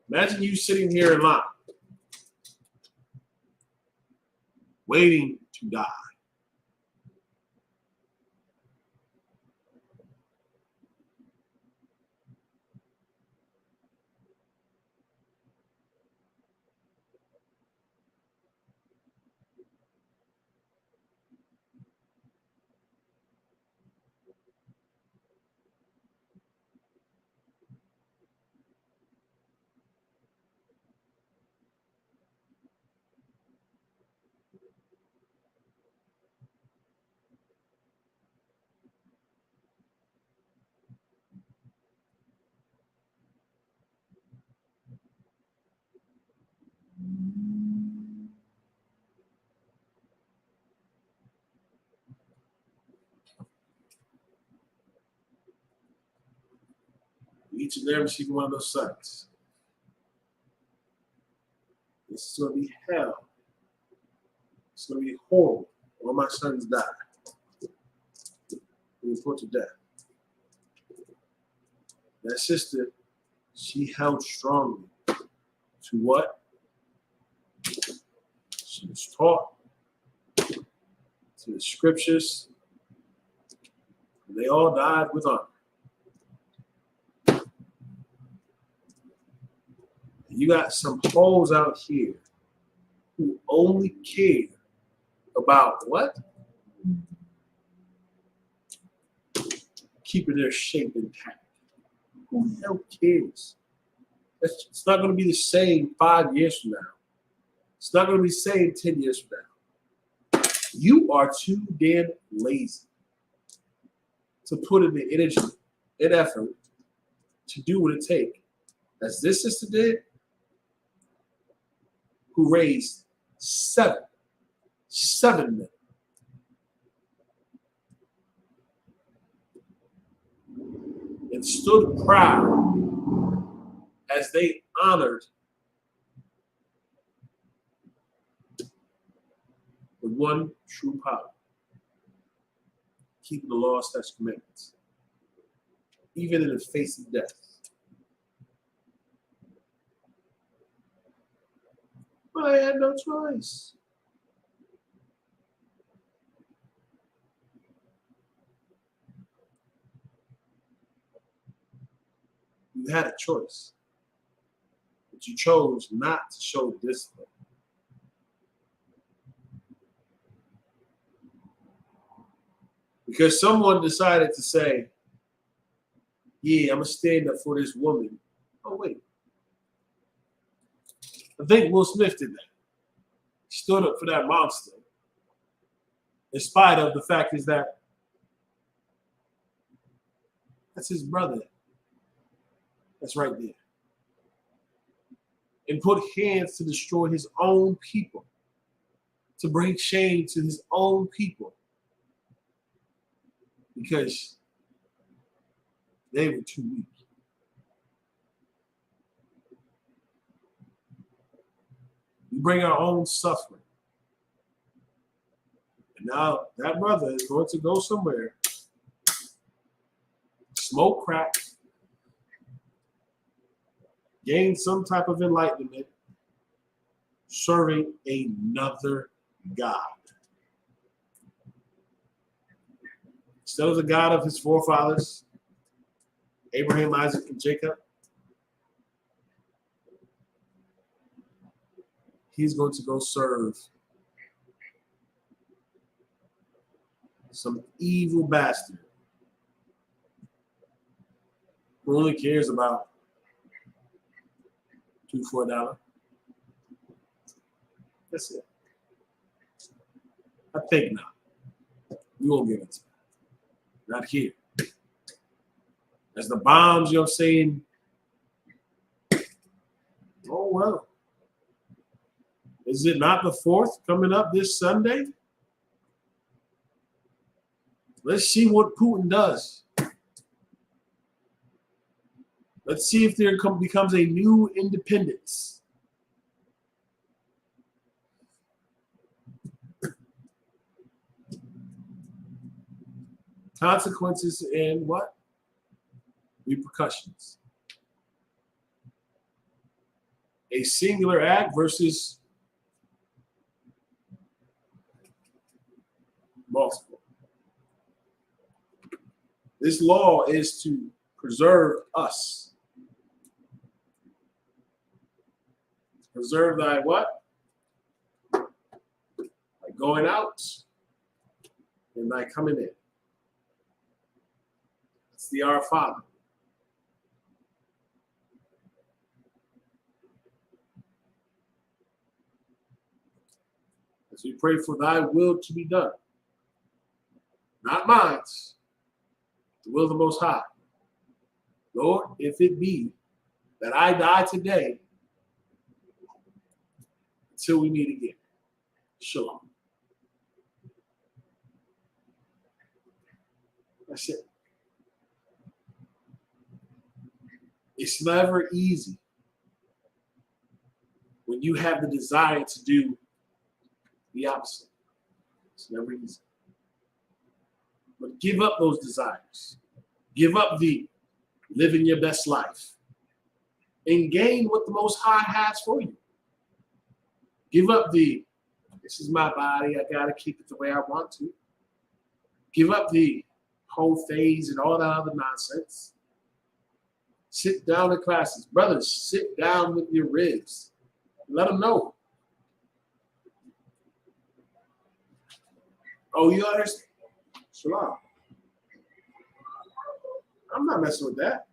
Imagine you sitting here in line, waiting to die. Each and every single one of those sons. This is going to be hell. It's going to be horrible. All my sons die. They were put to death. That sister, she held strongly to what? She was taught to the scriptures. They all died with honor. You got some hoes out here who only care about what? Keeping their shape intact. Who the hell cares? It's not going to be the same 5 years from now. It's not going to be the same 10 years from now. You are too damn lazy to put in the energy and effort to do what it takes. As this sister did, who raised seven men. And stood proud as they honored the one true power, keeping the law, statutes, commandments, even in the face of death. But I had no choice. You had a choice, but you chose not to show discipline. Because someone decided to say, yeah, I'm going to stand up for this woman. Oh, wait. I think Will Smith did that. He stood up for that monster. In spite of the fact is that that's his brother. That's right there. And put hands to destroy his own people. To bring shame to his own people. Because They were too weak. We bring our own suffering. And now that brother is going to go somewhere, smoke crack, gain some type of enlightenment, serving another God. Instead of the God of his forefathers, Abraham, Isaac, and Jacob, he's going to go serve some evil bastard who only cares about $2 for $1. That's it. I think not. We won't get into that. Not here. As the bombs, you know what I'm saying? Oh, well. Is it not the 4th coming up this Sunday? Let's see what Putin does. Let's see if there becomes a new independence. Consequences and what? Repercussions. A singular act versus multiple. This law is to preserve us. Preserve thy what? By going out and thy coming in. It's the Our Father. As we pray for thy will to be done. Not mine, the will of the Most High. Lord, if it be that I die today, until we meet again. Shalom. That's it. It's never easy when you have the desire to do the opposite. It's never easy. But give up those desires. Give up the living your best life. And gain what the Most High has for you. Give up the, this is my body, I got to keep it the way I want to. Give up the whole phase and all that other nonsense. Sit down in classes. Brothers, sit down with your ribs. Let them know. Oh, you understand? Shalom. I'm not messing with that.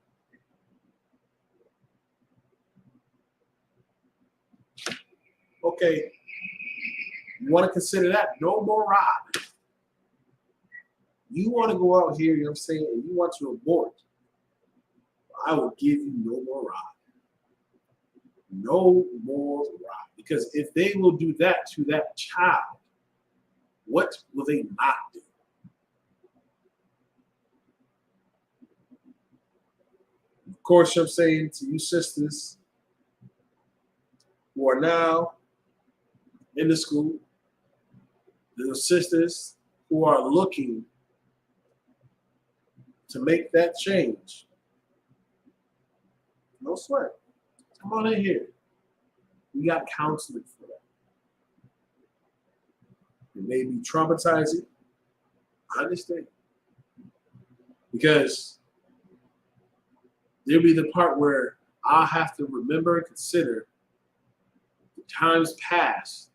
Okay, you want to consider that no more rod. You want to go out here, you know what I'm saying, and you want to abort. I will give you no more rod. No more rod. Because if they will do that to that child, what will they not do? Of course, I'm saying to you sisters who are now in the school, the sisters who are looking to make that change, no sweat. Come on in here. We got counseling for that. It may be traumatizing. I understand. Because there'll be the part where I'll have to remember and consider the times past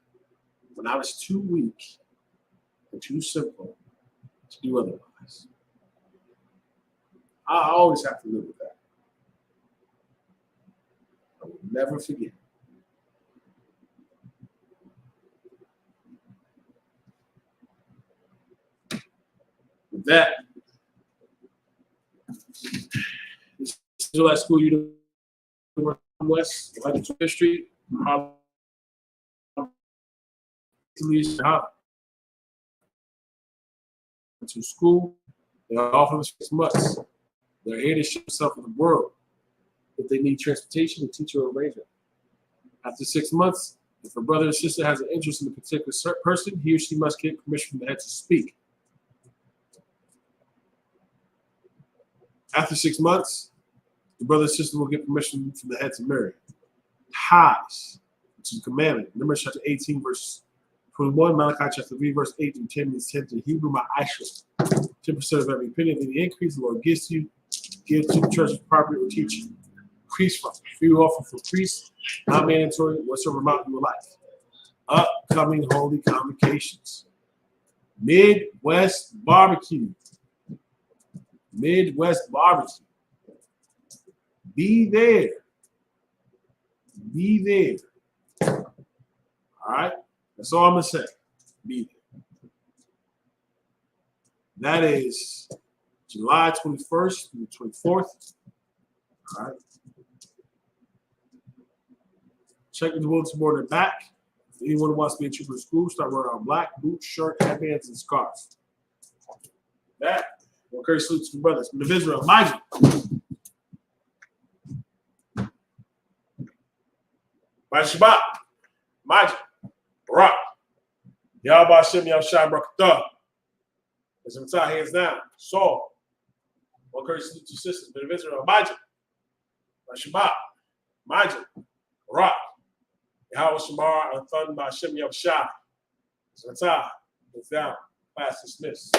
when I was too weak and too simple to do otherwise. I always have to live with that. I will never forget. With that, this Israelite School University West, 120th Street, to school. They are often 6 months. They're here to show themselves in the world. If they need transportation, a teacher will arrange it. After 6 months, if a brother or sister has an interest in a particular person, he or she must get permission from the head to speak. After 6 months, the brother or sister will get permission from the head to marry. Tithes, which is a commandment. Numbers chapter 18, verse 21, Malachi chapter 3, verse 8 through 10 means 10 to Hebrew, my I.S.U.P.K. 10% of every penny of any increase the Lord gives you, give to the church's property or teaching. Priest fund, free offer for priests, not mandatory, whatsoever amount you would like. Upcoming holy convocations. Midwest barbecue. Midwest barbecue. Be there. Be there. All right? That's all I'm going to say. Be there. That is July 21st through the 24th. All right. Check the bulletin board in the back. If anyone wants to be a trooper in school, start wearing our black boots, shirt, headbands, and scarves. That. Well, courage salute to the brothers. Men of Israel, Elijah. By Shabbat, Majah, Barak, Yahweh Hashem, Yahushua Barakatah. As I'm tied hands down, Saul. Well, courage salute to sisters. Men of Israel, Majah, by Shabbat, Majah, Barak, Yahweh Shamar, Anthon, by Hashem, Yahushua. As I'm tied hands down, class dismissed.